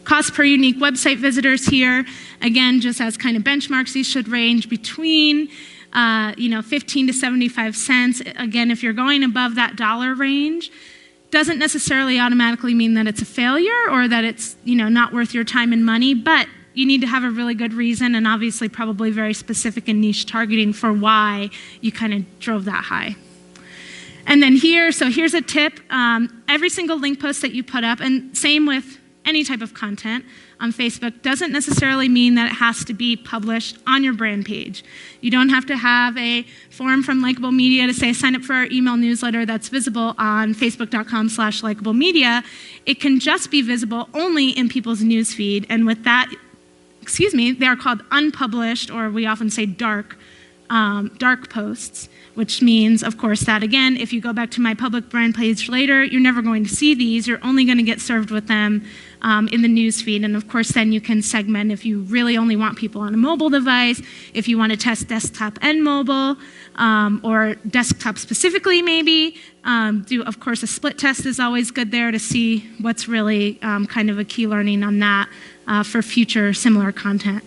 C: Cost per unique website visitors here, again, just as kind of benchmarks, these should range between 15 to 75 cents. Again, if you're going above that dollar range, doesn't necessarily automatically mean that it's a failure or that it's not worth your time and money, but you need to have a really good reason, and obviously probably very specific and niche targeting for why you kind of drove that high. And then here's a tip. Every single link post that you put up, and same with any type of content on Facebook, doesn't necessarily mean that it has to be published on your brand page. You don't have to have a form from Likeable Media to say sign up for our email newsletter that's visible on facebook.com/Likeable Media. It can just be visible only in people's newsfeed, and with that, they are called unpublished, or we often say dark posts, which means, of course, that again, if you go back to my public brand page later, you're never going to see these. You're only going to get served with them in the newsfeed. And of course, then you can segment if you really only want people on a mobile device, if you want to test desktop and mobile, or desktop specifically maybe. Of course, a split test is always good there to see what's really kind of a key learning on that for future similar content.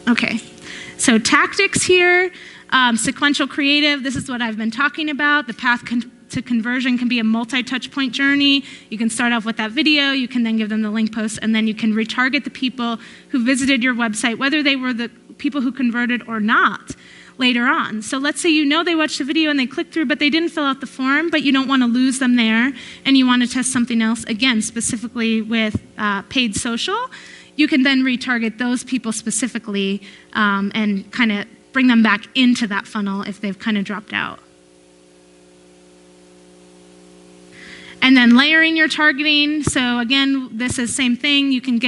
C: Okay, so tactics here, sequential creative, this is what I've been talking about. The path to conversion can be a multi-touch point journey. You can start off with that video, you can then give them the link post, and then you can retarget the people who visited your website, whether they were the people who converted or not, later on. So let's say they watched the video and they clicked through, but they didn't fill out the form, but you don't want to lose them there, and you want to test something else, again, specifically with paid social. You can then retarget those people specifically and kind of bring them back into that funnel if they've kind of dropped out. And then layering your targeting. So again, this is same thing. You can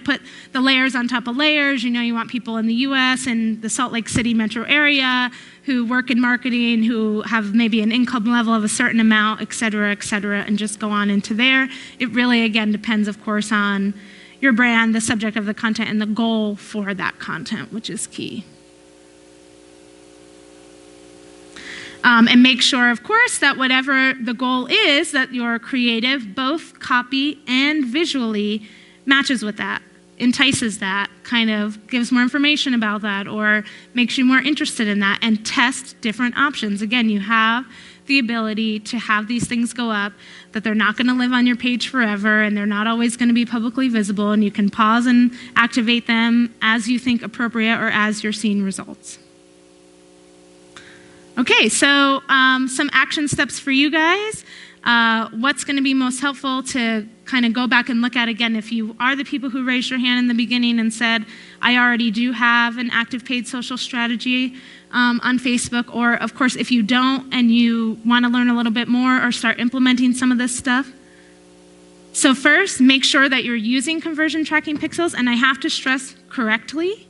C: put the layers on top of layers. You want people in the US and the Salt Lake City metro area who work in marketing, who have maybe an income level of a certain amount, et cetera, and just go on into there. It really, again, depends, of course, on your brand, the subject of the content, and the goal for that content, which is key. And make sure, of course, that whatever the goal is, that your creative, both copy and visually, matches with that, entices that, kind of gives more information about that, or makes you more interested in that, and test different options. Again, you have the ability to have these things go up, that they're not going to live on your page forever, and they're not always going to be publicly visible, and you can pause and activate them as you think appropriate or as you're seeing results. Okay, so some action steps for you guys. what's going to be most helpful to kind of go back and look at again. If you are the people who raised your hand in the beginning and said, I already do have an active paid social strategy on Facebook, or of course, if you don't and you want to learn a little bit more or start implementing some of this stuff. So first, make sure that you're using conversion tracking pixels, and I have to stress correctly.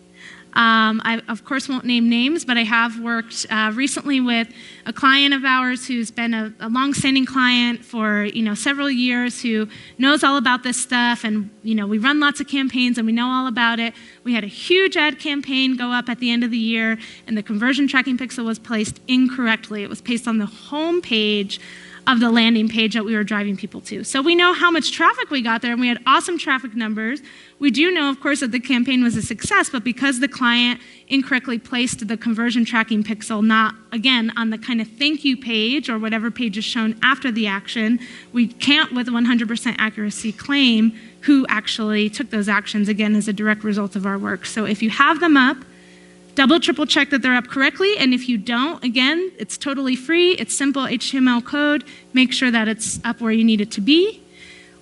C: I, of course, won't name names, but I have worked recently with a client of ours who's been a long-standing client for several years, who knows all about this stuff, and we run lots of campaigns and we know all about it. We had a huge ad campaign go up at the end of the year, and the conversion tracking pixel was placed incorrectly. It was placed on the home page of the landing page that we were driving people to. So we know how much traffic we got there, and we had awesome traffic numbers. We do know, of course, that the campaign was a success, but because the client incorrectly placed the conversion tracking pixel, not, again, on the kind of thank you page or whatever page is shown after the action, we can't with 100% accuracy claim who actually took those actions, again, as a direct result of our work. So if you have them up, double, triple check that they're up correctly, and if you don't, again, it's totally free. It's simple HTML code. Make sure that it's up where you need it to be.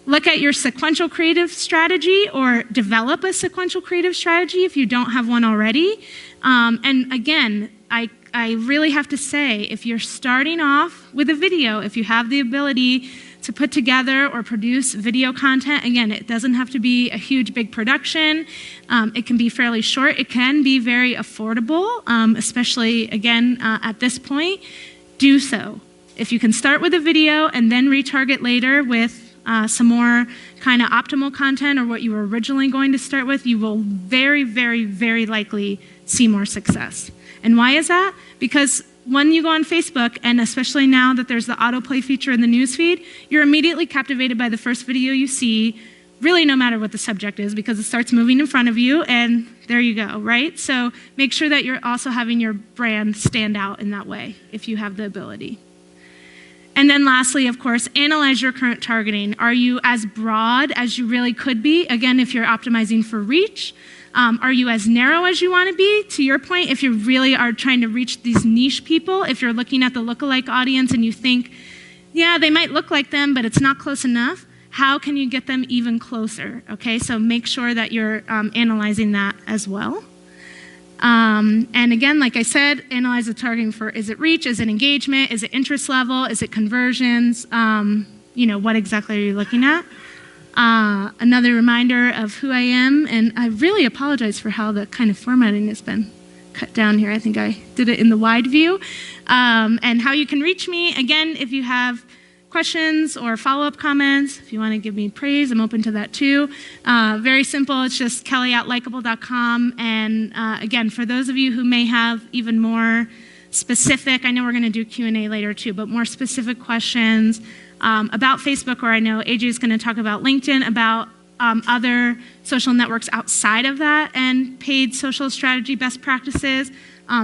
C: Look at your sequential creative strategy, or develop a sequential creative strategy if you don't have one already. And again, I really have to say, if you're starting off with a video, if you have the ability to put together or produce video content, again, it doesn't have to be a huge, big production. It can be fairly short. It can be very affordable, especially, again, at this point. Do so. If you can start with a video and then retarget later with some more kind of optimal content or what you were originally going to start with, you will very, very, very likely see more success. And why is that? Because when you go on Facebook, and especially now that there's the autoplay feature in the newsfeed, you're immediately captivated by the first video you see, really no matter what the subject is, because it starts moving in front of you, and there you go, right? So make sure that you're also having your brand stand out in that way, if you have the ability. And then lastly, of course, analyze your current targeting. Are you as broad as you really could be? Again, if you're optimizing for reach. Are you as narrow as you want to be? To your point, if you really are trying to reach these niche people, if you're looking at the lookalike audience and you think, yeah, they might look like them, but it's not close enough, how can you get them even closer? Okay, so make sure that you're analyzing that as well. And again, like I said, analyze the targeting for, is it reach, is it engagement, is it interest level, is it conversions, what exactly are you looking at? Another reminder of who I am, and I really apologize for how the kind of formatting has been cut down here. I think I did it in the wide view. And how you can reach me, again, if you have questions or follow-up comments, if you want to give me praise, I'm open to that too. Very simple, it's just kelly@likeable.com. And again, for those of you who may have even more specific, I know we're going to do Q&A later too, but more specific questions about Facebook, or I know AJ is going to talk about LinkedIn, about other social networks outside of that, and paid social strategy best practices,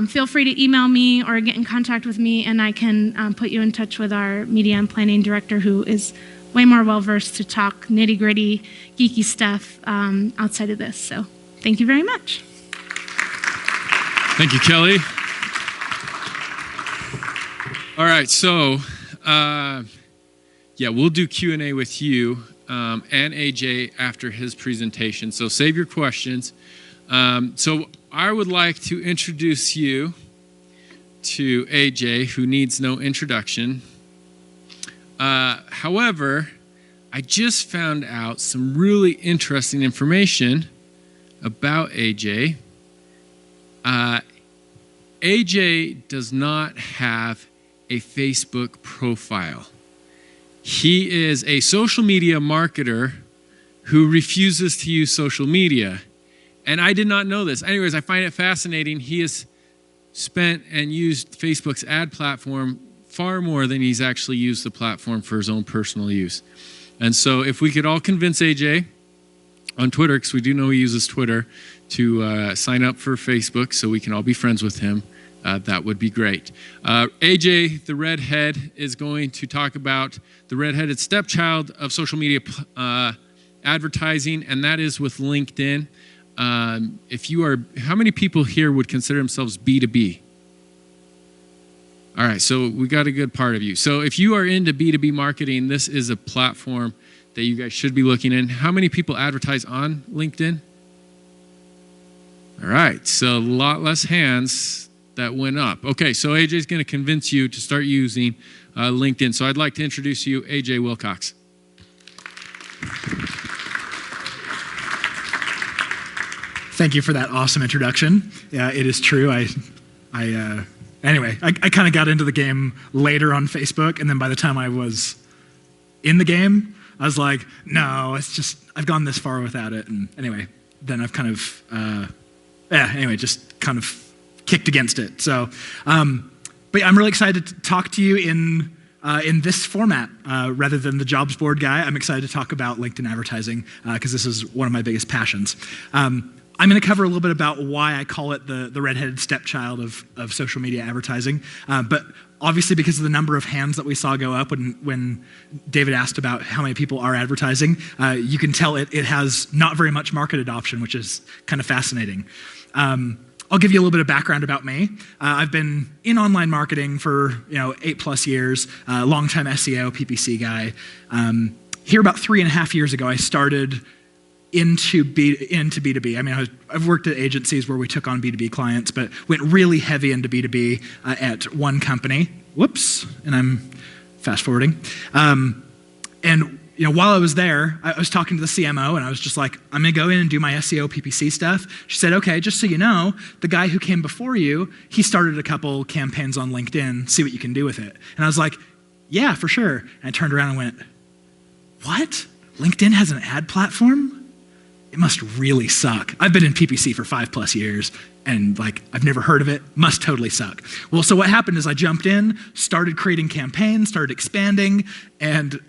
C: feel free to email me or get in contact with me, and I can put you in touch with our media and planning director, who is way more well-versed to talk nitty-gritty, geeky stuff outside of this. So thank you very much.
A: Thank you, Kelly. All right, so yeah, we'll do Q&A with you and AJ after his presentation, so save your questions. So I would like to introduce you to AJ, who needs no introduction. However, I just found out some really interesting information about AJ. AJ does not have a Facebook profile. He is a social media marketer who refuses to use social media. And I did not know this. Anyways, I find it fascinating. He has spent and used Facebook's ad platform far more than he's actually used the platform for his own personal use. And so if we could all convince AJ on Twitter, because we do know he uses Twitter, to sign up for Facebook so we can all be friends with him, that would be great. AJ, the redhead, is going to talk about the redheaded stepchild of social media advertising, and that is with LinkedIn. If you are, how many people here would consider themselves B2B? All right, so we got a good part of you. So if you are into B2B marketing, this is a platform that you guys should be looking in. How many people advertise on LinkedIn? All right, so a lot less hands that went up. Okay, so AJ's going to convince you to start using LinkedIn. So I'd like to introduce you, AJ Wilcox.
B: Thank you for that awesome introduction. Yeah, it is true. Anyway, I kind of got into the game later on Facebook, and then by the time I was in the game, I was like, no, it's just, I've gone this far without it. And anyway, then I've kind of, just kind of kicked against it. So, but I'm really excited to talk to you in this format rather than the jobs board guy. I'm excited to talk about LinkedIn advertising because this is one of my biggest passions. I'm going to cover a little bit about why I call it the redheaded stepchild of social media advertising. But obviously, because of the number of hands that we saw go up when David asked about how many people are advertising, you can tell it has not very much market adoption, which is kind of fascinating. I'll give you a little bit of background about me. I've been in online marketing for 8+ years, longtime SEO, PPC guy. Here about 3.5 years ago, I started into B2B. I mean, I've worked at agencies where we took on B2B clients, but went really heavy into B2B at one company. Whoops, and I'm fast forwarding. And while I was there, I was talking to the CMO, and I was just like, I'm going to go in and do my SEO PPC stuff. She said, okay, just so you know, the guy who came before you, he started a couple campaigns on LinkedIn. See what you can do with it. And I was like, yeah, for sure. And I turned around and went, what? LinkedIn has an ad platform? It must really suck. I've been in PPC for 5+ years, and I've never heard of it. Must totally suck. Well, so what happened is I jumped in, started creating campaigns, started expanding, and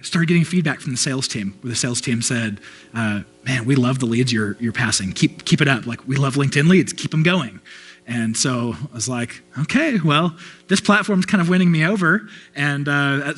B: started getting feedback from the sales team, where the sales team said, man, we love the leads you're passing. Keep it up. We love LinkedIn leads. Keep them going. And so I was like, okay, well, this platform's kind of winning me over. And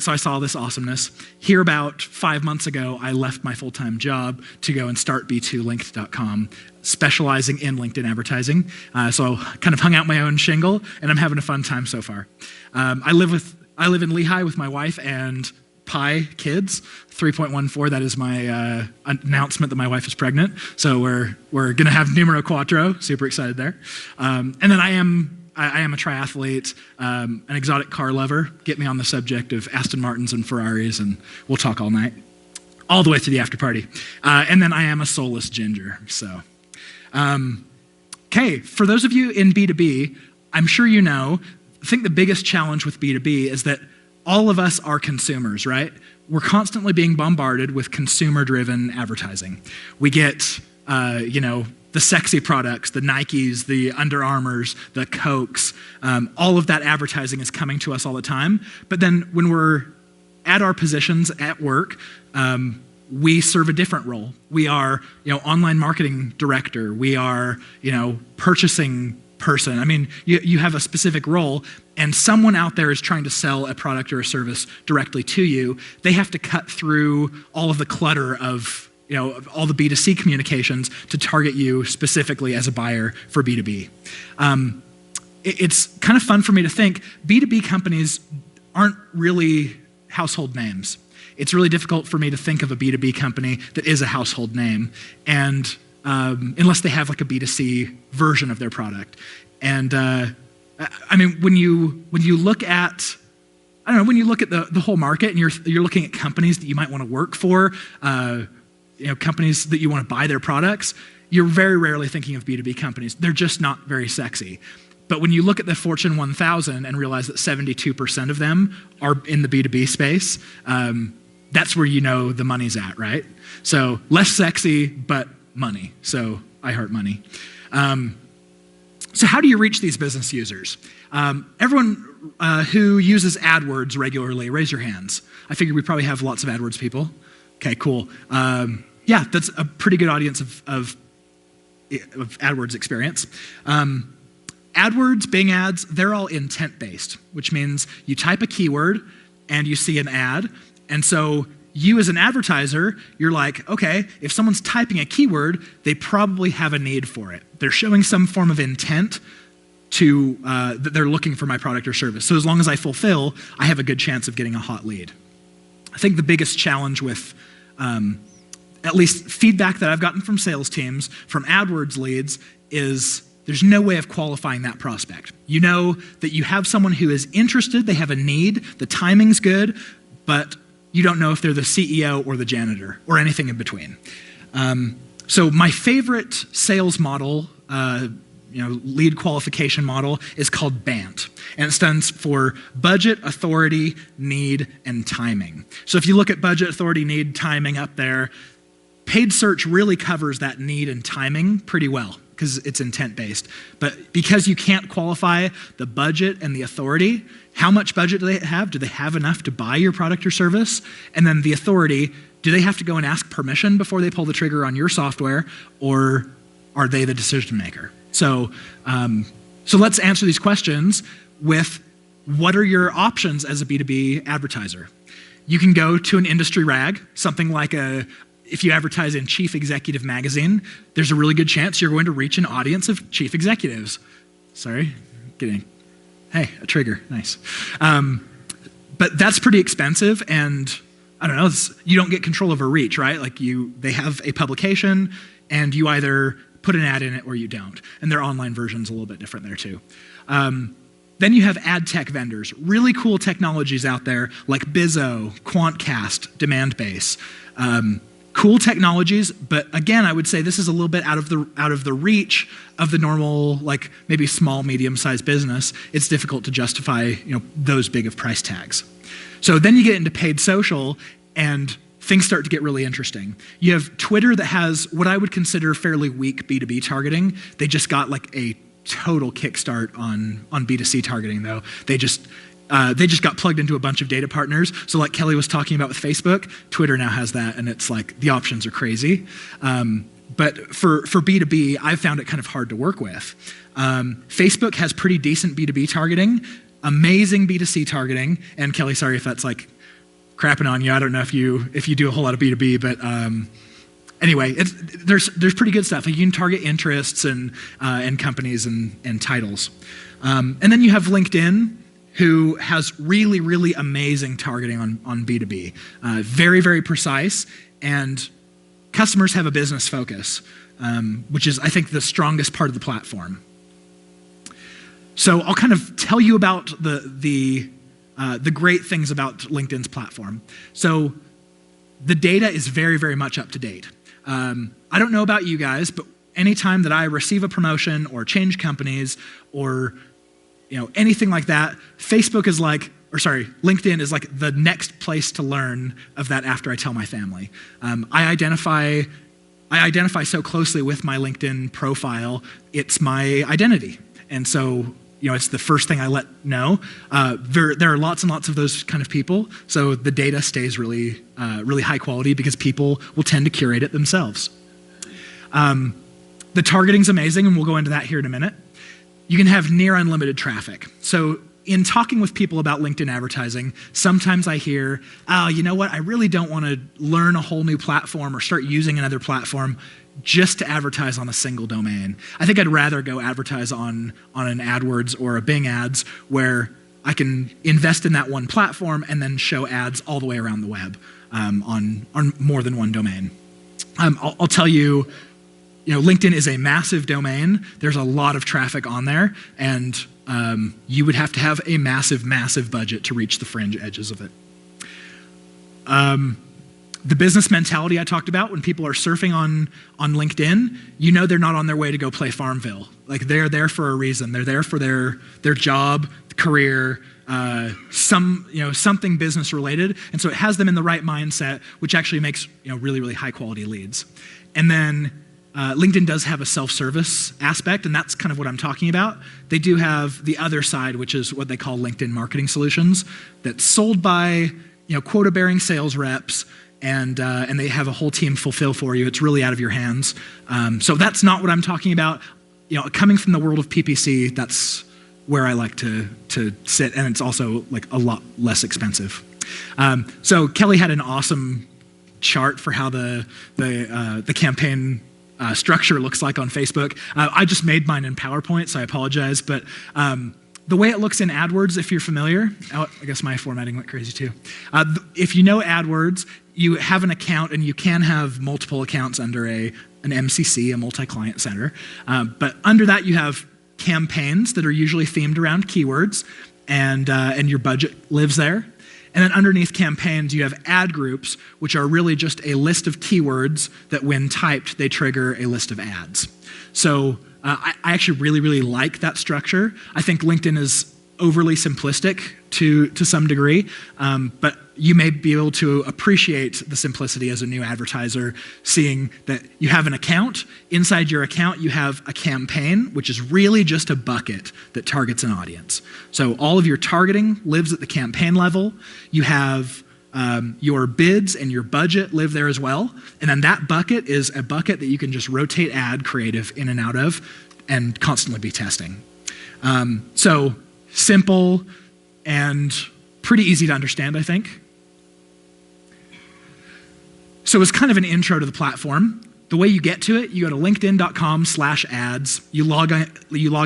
B: so I saw this awesomeness. Here about 5 months ago, I left my full-time job to go and start b2linked.com, specializing in LinkedIn advertising. So I kind of hung out my own shingle, and I'm having a fun time so far. I live in Lehigh with my wife and Pi kids, 3.14. That is my announcement that my wife is pregnant. So we're going to have numero quattro. Super excited there. And then I am a triathlete, an exotic car lover. Get me on the subject of Aston Martins and Ferraris, and we'll talk all night, all the way to the after party. And then I am a soulless ginger. So, okay, for those of you in B2B, I'm sure you know, I think the biggest challenge with B2B is that all of us are consumers, right? We're constantly being bombarded with consumer-driven advertising. We get, the sexy products, the Nikes, the Under Armours, the Cokes, all of that advertising is coming to us all the time. But then when we're at our positions at work, we serve a different role. We are, online marketing director. We are, purchasing person. I mean, you have a specific role, and someone out there is trying to sell a product or a service directly to you. They have to cut through all of the clutter of all the B2C communications to target you specifically as a buyer for B2B. It's kind of fun for me to think B2B companies aren't really household names. It's really difficult for me to think of a B2B company that is a household name, and unless they have a B2C version of their product. And I mean, when you look at, when you look at the whole market and you're looking at companies that you might want to work for, companies that you want to buy their products, you're very rarely thinking of B2B companies. They're just not very sexy. But when you look at the Fortune 1000 and realize that 72% of them are in the B2B space, that's where the money's at, right? So less sexy, but money. So I heart money. So how do you reach these business users? Everyone who uses AdWords regularly, raise your hands. I figure we probably have lots of AdWords people. Okay, cool. Yeah, that's a pretty good audience of AdWords experience. AdWords, Bing ads, they're all intent-based, which means you type a keyword and you see an ad. And so you as an advertiser, you're like, okay, if someone's typing a keyword, they probably have a need for it. They're showing some form of intent that they're looking for my product or service. So as long as I fulfill, I have a good chance of getting a hot lead. I think the biggest challenge with at least feedback that I've gotten from sales teams, from AdWords leads, is there's no way of qualifying that prospect. You know that you have someone who is interested, they have a need, the timing's good, but you don't know if they're the CEO or the janitor or anything in between. So my favorite sales model, lead qualification model is called BANT, and it stands for budget, authority, need, and timing. So if you look at budget, authority, need, timing up there, paid search really covers that need and timing pretty well because it's intent-based. But because you can't qualify the budget and the authority, how much budget do they have? Do they have enough to buy your product or service? And then the authority, do they have to go and ask permission before they pull the trigger on your software, or are they the decision maker? So let's answer these questions with what are your options as a B2B advertiser? You can go to an industry rag, something like if you advertise in Chief Executive Magazine, there's a really good chance you're going to reach an audience of chief executives. Sorry, a trigger, nice. But that's pretty expensive, and I don't know, you don't get control over reach, right? Like they have a publication, and you either put an ad in it or you don't. And their online version's a little bit different there too. Then you have ad tech vendors, really cool technologies out there like Bizzo, Quantcast, Demandbase. Cool technologies, but again, I would say this is a little bit out of the reach of the normal, like maybe small, medium-sized business. It's difficult to justify, those big of price tags. So then you get into paid social, and things start to get really interesting. You have Twitter that has what I would consider fairly weak B2B targeting. They just got like a total kickstart on B2C targeting though. They just got plugged into a bunch of data partners. So like Kelly was talking about with Facebook, Twitter now has that, and it's like the options are crazy. But for B2B, I've found it kind of hard to work with. Facebook has pretty decent B2B targeting, amazing B2C targeting, and Kelly, sorry if that's like crapping on you. I don't know if you do a whole lot of B2B, but anyway, there's pretty good stuff. Like you can target interests and companies and titles. And then you have LinkedIn, who has really, really amazing targeting on B2B. Very, very precise, and customers have a business focus, which is, I think, the strongest part of the platform. So I'll kind of tell you about the great things about LinkedIn's platform. So the data is very, very much up to date. I don't know about you guys, but anytime that I receive a promotion or change companies or anything like that, LinkedIn is like the next place to learn of that after I tell my family. I identify so closely with my LinkedIn profile, it's my identity. And so, it's the first thing I let know. There are lots and lots of those kind of people, so the data stays really, really high quality because people will tend to curate it themselves. The targeting's amazing, and we'll go into that here in a minute. You can have near unlimited traffic. So in talking with people about LinkedIn advertising, sometimes I hear, you know what, I really don't want to learn a whole new platform or start using another platform just to advertise on a single domain. I think I'd rather go advertise on an AdWords or a Bing ads where I can invest in that one platform and then show ads all the way around the web on more than one domain. I'll tell you, LinkedIn is a massive domain. There's a lot of traffic on there, and you would have to have a massive, massive budget to reach the fringe edges of it. The business mentality I talked about, when people are surfing on LinkedIn, they're not on their way to go play Farmville. Like they're there for a reason. They're there for their job, career, something business related. And so it has them in the right mindset, which actually makes really, really high quality leads. And then LinkedIn does have a self-service aspect, and that's kind of what I'm talking about. They do have the other side, which is what they call LinkedIn Marketing Solutions, that's sold by quota-bearing sales reps, and they have a whole team fulfill for you. It's really out of your hands. So that's not what I'm talking about. Coming from the world of PPC, that's where I like to sit, and it's also like a lot less expensive. So Kelly had an awesome chart for how the campaign structure looks like on Facebook. I just made mine in PowerPoint, so I apologize, but the way it looks in AdWords, if you're familiar, I guess my formatting went crazy too. If you know AdWords, you have an account and you can have multiple accounts under an MCC, a multi-client center. But under that, you have campaigns that are usually themed around keywords, and your budget lives there. And then underneath campaigns, you have ad groups, which are really just a list of keywords that when typed, they trigger a list of ads. So I actually really, really like that structure. I think LinkedIn is overly simplistic to some degree, but you may be able to appreciate the simplicity as a new advertiser, seeing that you have an account. Inside your account, you have a campaign, which is really just a bucket that targets an audience. So all of your targeting lives at the campaign level. You have your bids and your budget live there as well. And then that bucket is a bucket that you can just rotate ad creative in and out of and constantly be testing. So simple and pretty easy to understand, I think. So as kind of an intro to the platform, the way you get to it, you go to linkedin.com/ads, you log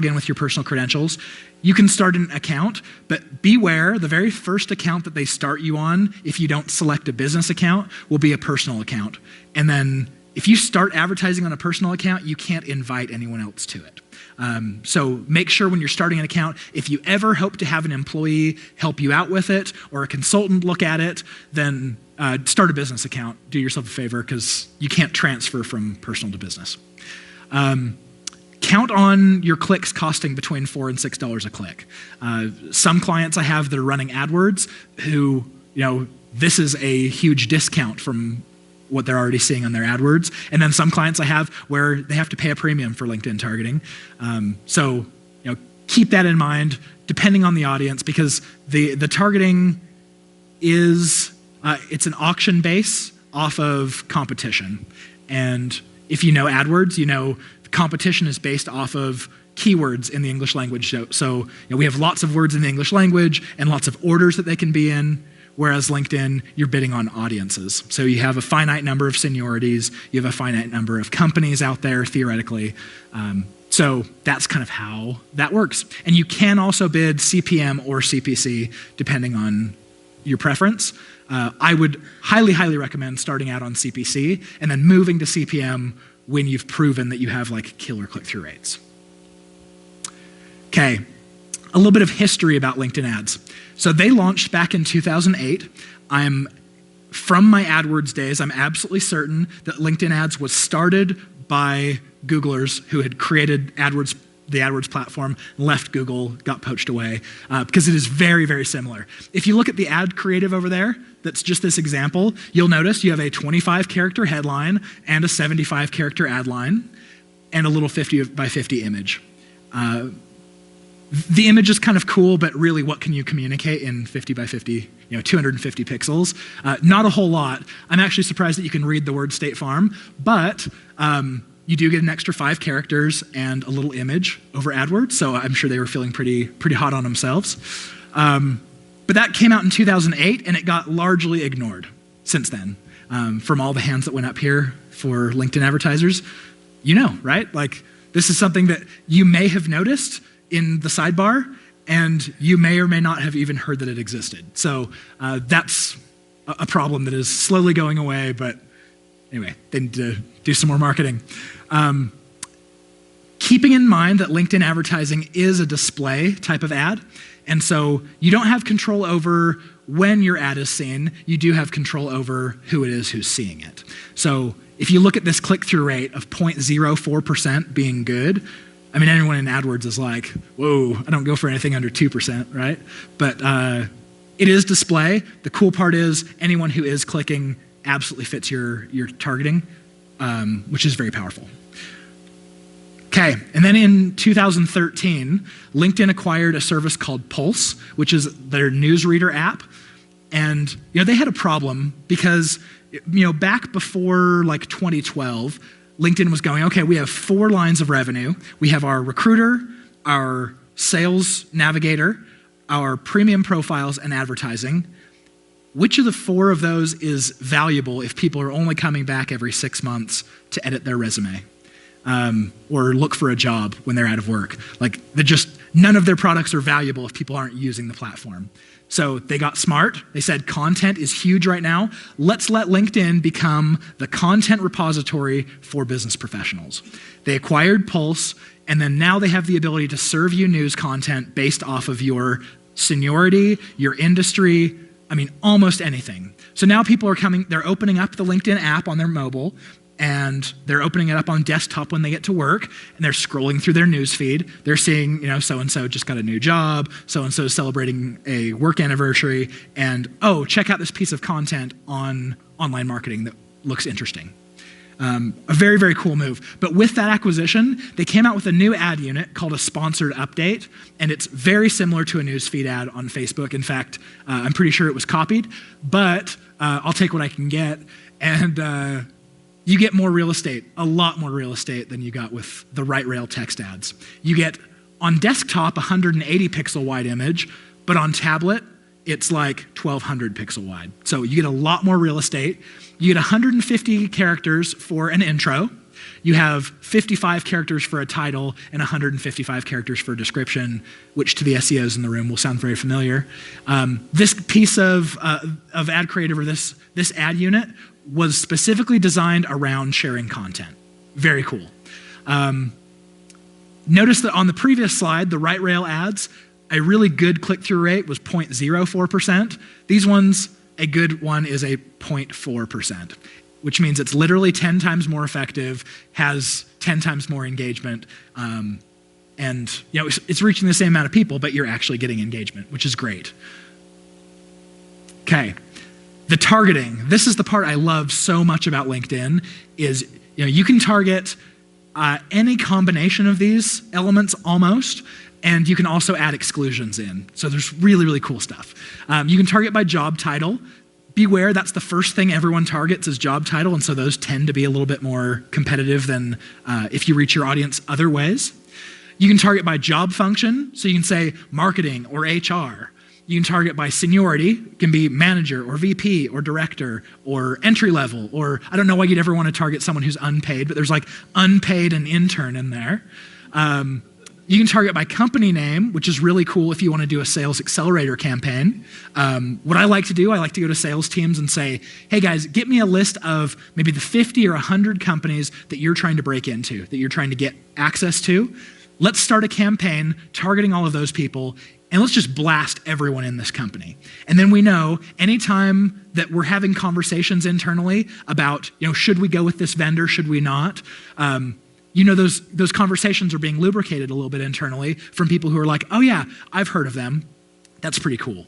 B: in with your personal credentials. You can start an account, but beware, the very first account that they start you on, if you don't select a business account, will be a personal account. And then if you start advertising on a personal account, you can't invite anyone else to it. So make sure when you're starting an account, if you ever hope to have an employee help you out with it or a consultant look at it, then start a business account. Do yourself a favor because you can't transfer from personal to business. Count on your clicks costing between $4 and $6 a click. Some clients I have that are running AdWords who, this is a huge discount from what they're already seeing on their AdWords. And then some clients I have where they have to pay a premium for LinkedIn targeting. So keep that in mind depending on the audience, because the targeting is, it's an auction base off of competition. And if you know AdWords, competition is based off of keywords in the English language. So we have lots of words in the English language and lots of orders that they can be in. Whereas LinkedIn, you're bidding on audiences. So you have a finite number of seniorities, you have a finite number of companies out there, theoretically. So that's kind of how that works. And you can also bid CPM or CPC, depending on your preference. I would highly, highly recommend starting out on CPC and then moving to CPM when you've proven that you have killer click-through rates. Okay, a little bit of history about LinkedIn ads. So they launched back in 2008. From my AdWords days, I'm absolutely certain that LinkedIn ads was started by Googlers who had created the AdWords platform, left Google, got poached away, because it is very, very similar. If you look at the ad creative over there, that's just this example, you'll notice you have a 25-character headline and a 75-character ad line and a little 50 by 50 image. The image is kind of cool, but really what can you communicate in 50 by 50, 250 pixels? Not a whole lot. I'm actually surprised that you can read the word State Farm, but you do get an extra 5 characters and a little image over AdWords, so I'm sure they were feeling pretty hot on themselves. But that came out in 2008, and it got largely ignored since then. From all the hands that went up here for LinkedIn advertisers, right? This is something that you may have noticed in the sidebar, and you may or may not have even heard that it existed. So that's a problem that is slowly going away, but anyway, they need to do some more marketing. Keeping in mind that LinkedIn advertising is a display type of ad, and so you don't have control over when your ad is seen, you do have control over who it is who's seeing it. So if you look at this click-through rate of 0.04% being good, anyone in AdWords is like, whoa, I don't go for anything under 2%, right? But it is display. The cool part is anyone who is clicking absolutely fits your targeting, which is very powerful. Okay, and then in 2013, LinkedIn acquired a service called Pulse, which is their newsreader app. And they had a problem because back before 2012, LinkedIn was going, okay, we have 4 lines of revenue. We have our recruiter, our sales navigator, our premium profiles, and advertising. Which of the 4 of those is valuable if people are only coming back every 6 months to edit their resume? or look for a job when they're out of work. Like, none of their products are valuable if people aren't using the platform. So they got smart. They said content is huge right now. Let's let LinkedIn become the content repository for business professionals. They acquired Pulse, and then now they have the ability to serve you news content based off of your seniority, your industry, almost anything. So now people are they're opening up the LinkedIn app on their mobile, and they're opening it up on desktop when they get to work, and they're scrolling through their news feed. They're seeing, so-and-so just got a new job, so-and-so is celebrating a work anniversary, and, oh, check out this piece of content on online marketing that looks interesting. A very, very cool move. But with that acquisition, they came out with a new ad unit called a sponsored update, and it's very similar to a newsfeed ad on Facebook. In fact, I'm pretty sure it was copied, but I'll take what I can get, and you get more real estate, a lot more real estate than you got with the right rail text ads. You get, on desktop, 180 pixel wide image, but on tablet, it's like 1200 pixel wide. So you get a lot more real estate. You get 150 characters for an intro. You have 55 characters for a title and 155 characters for a description, which to the SEOs in the room will sound very familiar. This piece of ad creative, or this ad unit, was specifically designed around sharing content. Very cool. Notice that on the previous slide, the right rail ads, a really good click-through rate was 0.04%. These ones, a good one is a 0.4%, which means it's literally 10 times more effective, has 10 times more engagement, and it's reaching the same amount of people, but you're actually getting engagement, which is great. Okay, the targeting. This is the part I love so much about LinkedIn, is you can target any combination of these elements almost, and you can also add exclusions in. So there's really, really cool stuff. You can target by job title. Beware, that's the first thing everyone targets is job title, and so those tend to be a little bit more competitive than if you reach your audience other ways. You can target by job function, so you can say marketing or HR. You can target by seniority. It can be manager or VP or director or entry level, or I don't know why you'd ever want to target someone who's unpaid, but there's like unpaid and intern in there. You can target by company name, which is really cool if you want to do a sales accelerator campaign. What I like to do, I like to go to sales teams and say, hey guys, get me a list of maybe the 50 or 100 companies that you're trying to break into, that you're trying to get access to. Let's start a campaign targeting all of those people, and let's just blast everyone in this company. And then we know anytime that we're having conversations internally about, should we go with this vendor, should we not? Those conversations are being lubricated a little bit internally from people who are like, oh yeah, I've heard of them. That's pretty cool.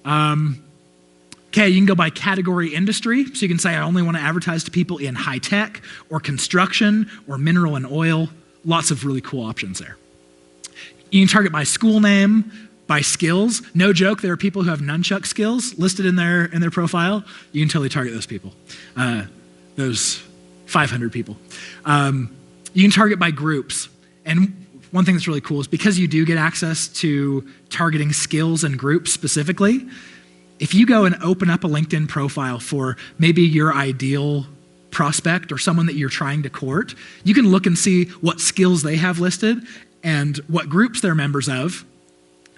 B: Okay, you can go by category industry. So you can say, I only want to advertise to people in high tech or construction or mineral and oil. Lots of really cool options there. You can target by school name, by skills. No joke, there are people who have nunchuck skills listed in their profile. You can totally target those people, those 500 people. You can target by groups. And one thing that's really cool is because you do get access to targeting skills and groups specifically, if you go and open up a LinkedIn profile for maybe your ideal prospect or someone that you're trying to court, you can look and see what skills they have listed and what groups they're members of,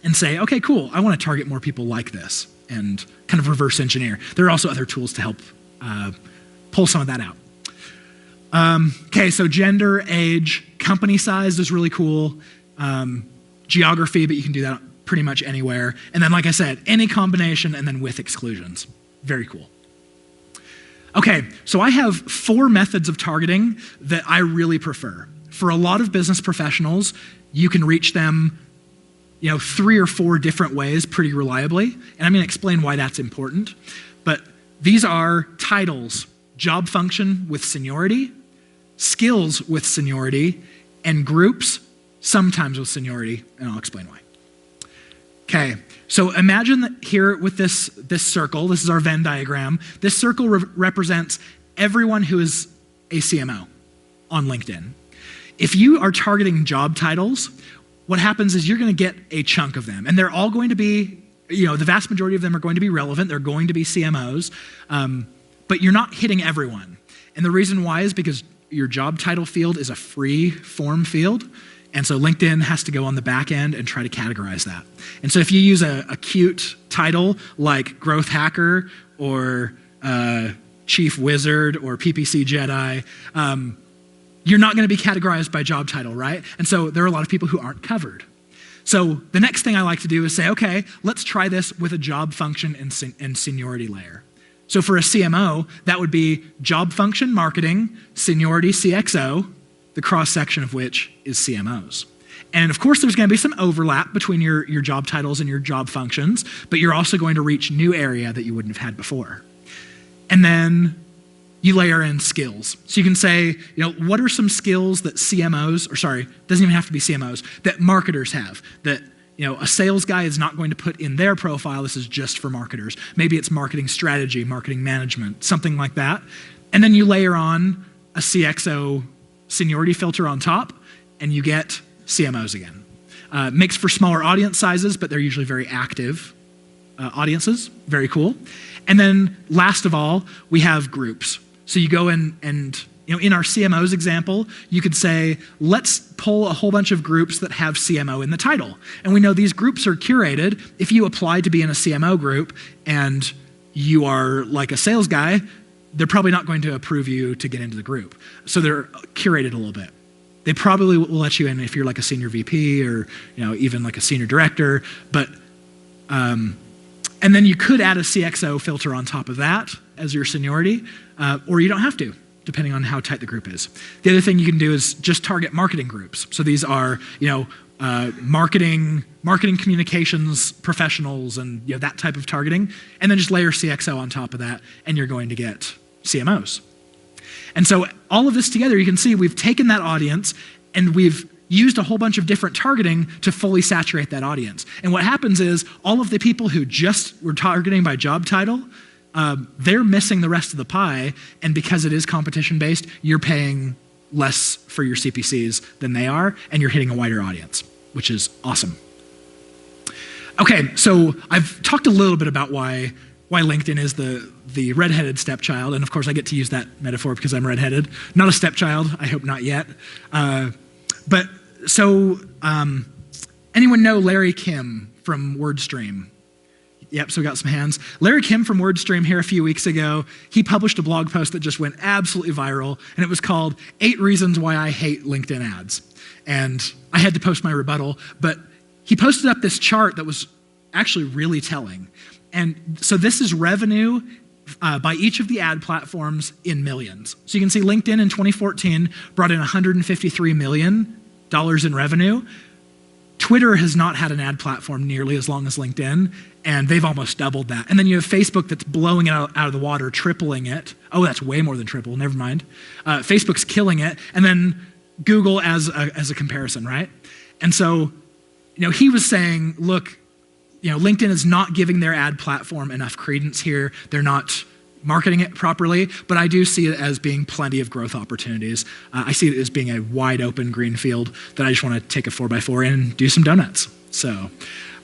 B: and say, okay, cool, I want to target more people like this, and kind of reverse engineer. There are also other tools to help pull some of that out. Okay, so gender, age, company size is really cool. Geography, but you can do that pretty much anywhere. And then, like I said, any combination and then with exclusions. Very cool. Okay, so I have 4 methods of targeting that I really prefer. For a lot of business professionals, you can reach them 3 or 4 different ways pretty reliably. And I'm going to explain why that's important. But these are titles, job function with seniority, skills with seniority, and groups, sometimes with seniority, and I'll explain why. Okay, so imagine that here with this circle, this is our Venn diagram. This circle represents everyone who is a CMO on LinkedIn. If you are targeting job titles, what happens is you're going to get a chunk of them, and they're all going to be, the vast majority of them are going to be relevant. They're going to be CMOs, but you're not hitting everyone. And the reason why is because your job title field is a free form field. And so LinkedIn has to go on the back end and try to categorize that. And so if you use a cute title like Growth Hacker or Chief Wizard or PPC Jedi, you're not going to be categorized by job title, right? And so there are a lot of people who aren't covered. So the next thing I like to do is say, okay, let's try this with a job function and seniority layer. So for a CMO, that would be job function marketing, seniority CXO, the cross-section of which is CMOs. And of course, there's going to be some overlap between your job titles and your job functions, but you're also going to reach new area that you wouldn't have had before. And then you layer in skills. So you can say, what are some skills that CMOs, or sorry, doesn't even have to be CMOs, that marketers have, that a sales guy is not going to put in their profile. This is just for marketers. Maybe it's marketing strategy, marketing management, something like that. And then you layer on a CXO seniority filter on top, and you get CMOs again. Makes for smaller audience sizes, but they're usually very active audiences. Very cool. And then last of all, we have groups. So you go in and in our CMOs example, you could say, let's pull a whole bunch of groups that have CMO in the title. And we know these groups are curated. If you apply to be in a CMO group and you are like a sales guy, they're probably not going to approve you to get into the group. So they're curated a little bit. They probably will let you in if you're like a senior VP or even like a senior director. But and then you could add a CXO filter on top of that as your seniority, or you don't have to, depending on how tight the group is. The other thing you can do is just target marketing groups. So these are marketing communications professionals and that type of targeting, and then just layer CXO on top of that, and you're going to get CMOs. And so all of this together, you can see we've taken that audience and we've used a whole bunch of different targeting to fully saturate that audience. And what happens is all of the people who just were targeting by job title, they're missing the rest of the pie, and because it is competition-based, you're paying less for your CPCs than they are, and you're hitting a wider audience, which is awesome. Okay, so I've talked a little bit about why LinkedIn is the redheaded stepchild, and of course I get to use that metaphor because I'm redheaded. Not a stepchild, I hope not yet. But so anyone know Larry Kim from WordStream? Yep, so we got some hands. Larry Kim from WordStream here a few weeks ago, he published a blog post that just went absolutely viral, and it was called 8 Reasons Why I Hate LinkedIn Ads. And I had to post my rebuttal, but he posted up this chart that was actually really telling. And so this is revenue by each of the ad platforms in millions. So you can see LinkedIn in 2014 brought in $153 million in revenue. Twitter has not had an ad platform nearly as long as LinkedIn, and they've almost doubled that. And then you have Facebook that's blowing it out of the water, tripling it. Oh, that's way more than triple, never mind. Facebook's killing it, and then Google as a comparison, right? And so, he was saying, look, LinkedIn is not giving their ad platform enough credence here. They're not marketing it properly, but I do see it as being plenty of growth opportunities. I see it as being a wide open green field that I just want to take a 4x4 in and do some donuts. So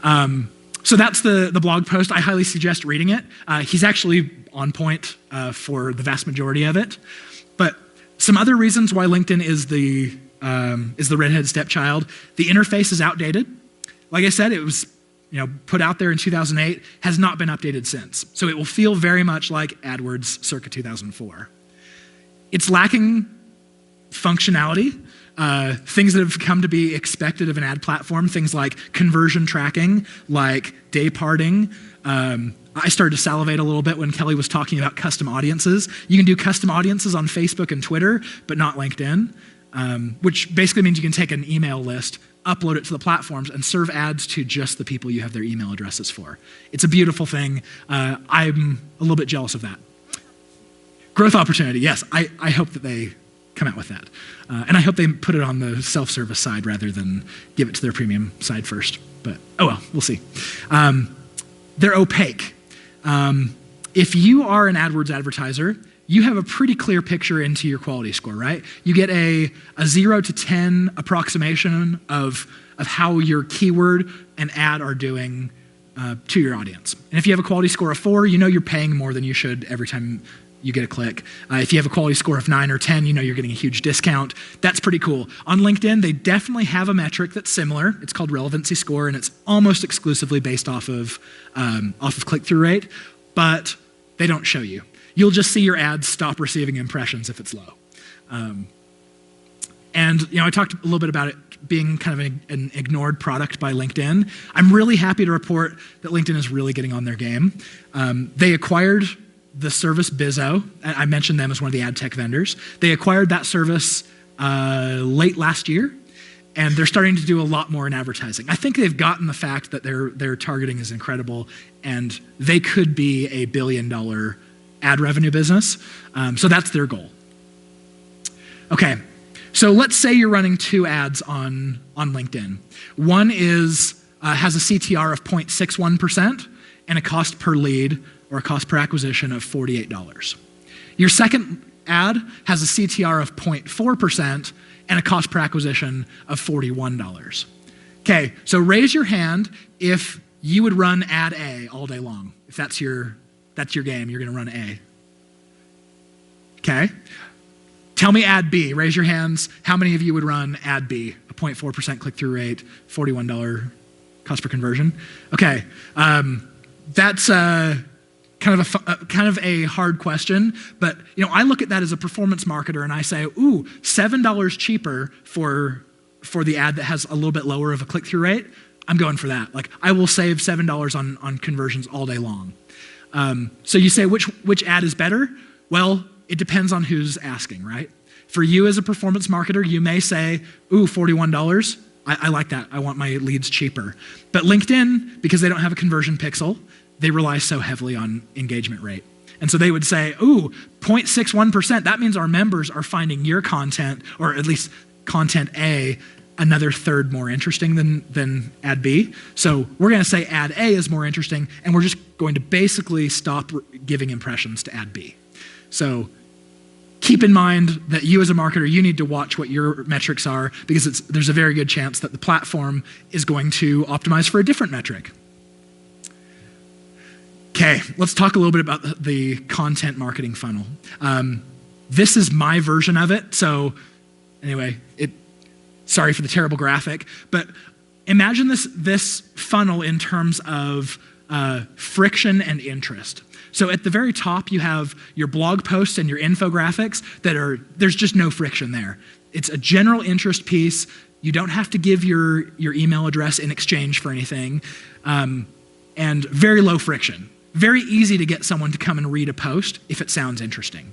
B: that's the blog post. I highly suggest reading it. He's actually on point for the vast majority of it. But some other reasons why LinkedIn is the redheaded stepchild. The interface is outdated. Like I said, it was put out there in 2008, has not been updated since. So it will feel very much like AdWords circa 2004. It's lacking functionality, things that have come to be expected of an ad platform, things like conversion tracking, like day parting. I started to salivate a little bit when Kelly was talking about custom audiences. You can do custom audiences on Facebook and Twitter, but not LinkedIn, which basically means you can take an email list, upload it to the platforms, and serve ads to just the people you have their email addresses for. It's a beautiful thing. I'm a little bit jealous of that. Growth opportunity, yes. I hope that they come out with that. And I hope they put it on the self-service side rather than give it to their premium side first. But, oh well, we'll see. They're opaque. If you are an AdWords advertiser, you have a pretty clear picture into your quality score, right? You get a 0 to 10 approximation of how your keyword and ad are doing to your audience. And if you have a quality score of 4, you're paying more than you should every time you get a click. If you have a quality score of 9 or 10, you know you're getting a huge discount. That's pretty cool. On LinkedIn, they definitely have a metric that's similar. It's called relevancy score, and it's almost exclusively based off of click-through rate, but they don't show you. You'll just see your ads stop receiving impressions if it's low. And I talked a little bit about it being kind of an ignored product by LinkedIn. I'm really happy to report that LinkedIn is really getting on their game. They acquired the service Bizzo. I mentioned them as one of the ad tech vendors. They acquired that service late last year, and they're starting to do a lot more in advertising. I think they've gotten the fact that their targeting is incredible, and they could be a billion-dollar ad revenue business. So that's their goal. Okay, so let's say you're running 2 ads on LinkedIn. One has a CTR of 0.61% and a cost per lead or a cost per acquisition of $48. Your second ad has a CTR of 0.4% and a cost per acquisition of $41. Okay, so raise your hand if you would run ad A all day long. If that's your game, you're gonna run A. Okay. Tell me ad B. Raise your hands. How many of you would run ad B? A 0.4% click-through rate, $41 cost per conversion. Okay, that's kind of a hard question, but I look at that as a performance marketer and I say, ooh, $7 cheaper for the ad that has a little bit lower of a click-through rate. I'm going for that. Like, I will save $7 on conversions all day long. So you say which ad is better? Well, it depends on who's asking, right? For you as a performance marketer, you may say, ooh, $41. I like that. I want my leads cheaper. But LinkedIn, because they don't have a conversion pixel, they rely so heavily on engagement rate. And so they would say, ooh, 0.61%, that means our members are finding your content, or at least content A, another third more interesting than ad B. So we're gonna say ad A is more interesting, and we're just going to basically stop giving impressions to ad B. So keep in mind that you as a marketer, you need to watch what your metrics are, because there's a very good chance that the platform is going to optimize for a different metric. Okay, let's talk a little bit about the content marketing funnel. This is my version of it. So anyway, sorry for the terrible graphic, but imagine this funnel in terms of friction and interest. So at the very top, you have your blog posts and your infographics there's just no friction there. It's a general interest piece. You don't have to give your email address in exchange for anything, and very low friction. Very easy to get someone to come and read a post if it sounds interesting.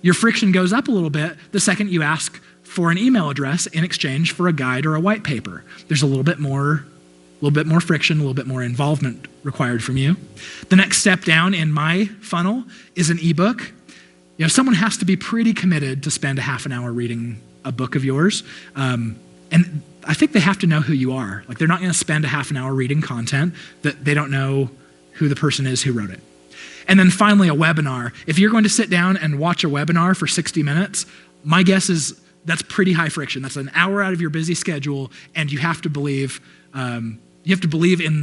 B: Your friction goes up a little bit the second you ask for an email address in exchange for a guide or a white paper. There's a little bit more friction, a little bit more involvement required from you. The next step down in my funnel is an ebook. Someone has to be pretty committed to spend a half an hour reading a book of yours. And I think they have to know who you are. Like, they're not gonna spend a half an hour reading content that they don't know who the person is who wrote it. And then finally, a webinar. If you're going to sit down and watch a webinar for 60 minutes, my guess is that's pretty high friction. That's an hour out of your busy schedule, and you have to believe in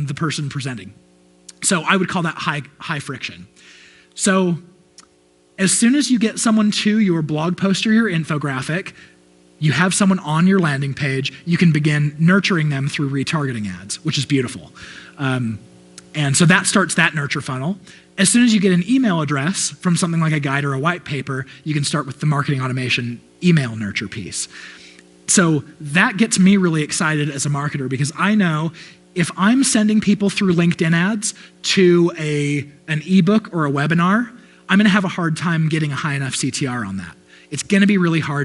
B: the person presenting. So I would call that high friction. So as soon as you get someone to your blog post or your infographic, you have someone on your landing page, you can begin nurturing them through retargeting ads, which is beautiful. And so that starts that nurture funnel. As soon as you get an email address from something like a guide or a white paper, you can start with the marketing automation email nurture piece. So that gets me really excited as a marketer, because I know if I'm sending people through LinkedIn ads to an ebook or a webinar, I'm gonna have a hard time getting a high enough CTR on that. It's gonna be really hard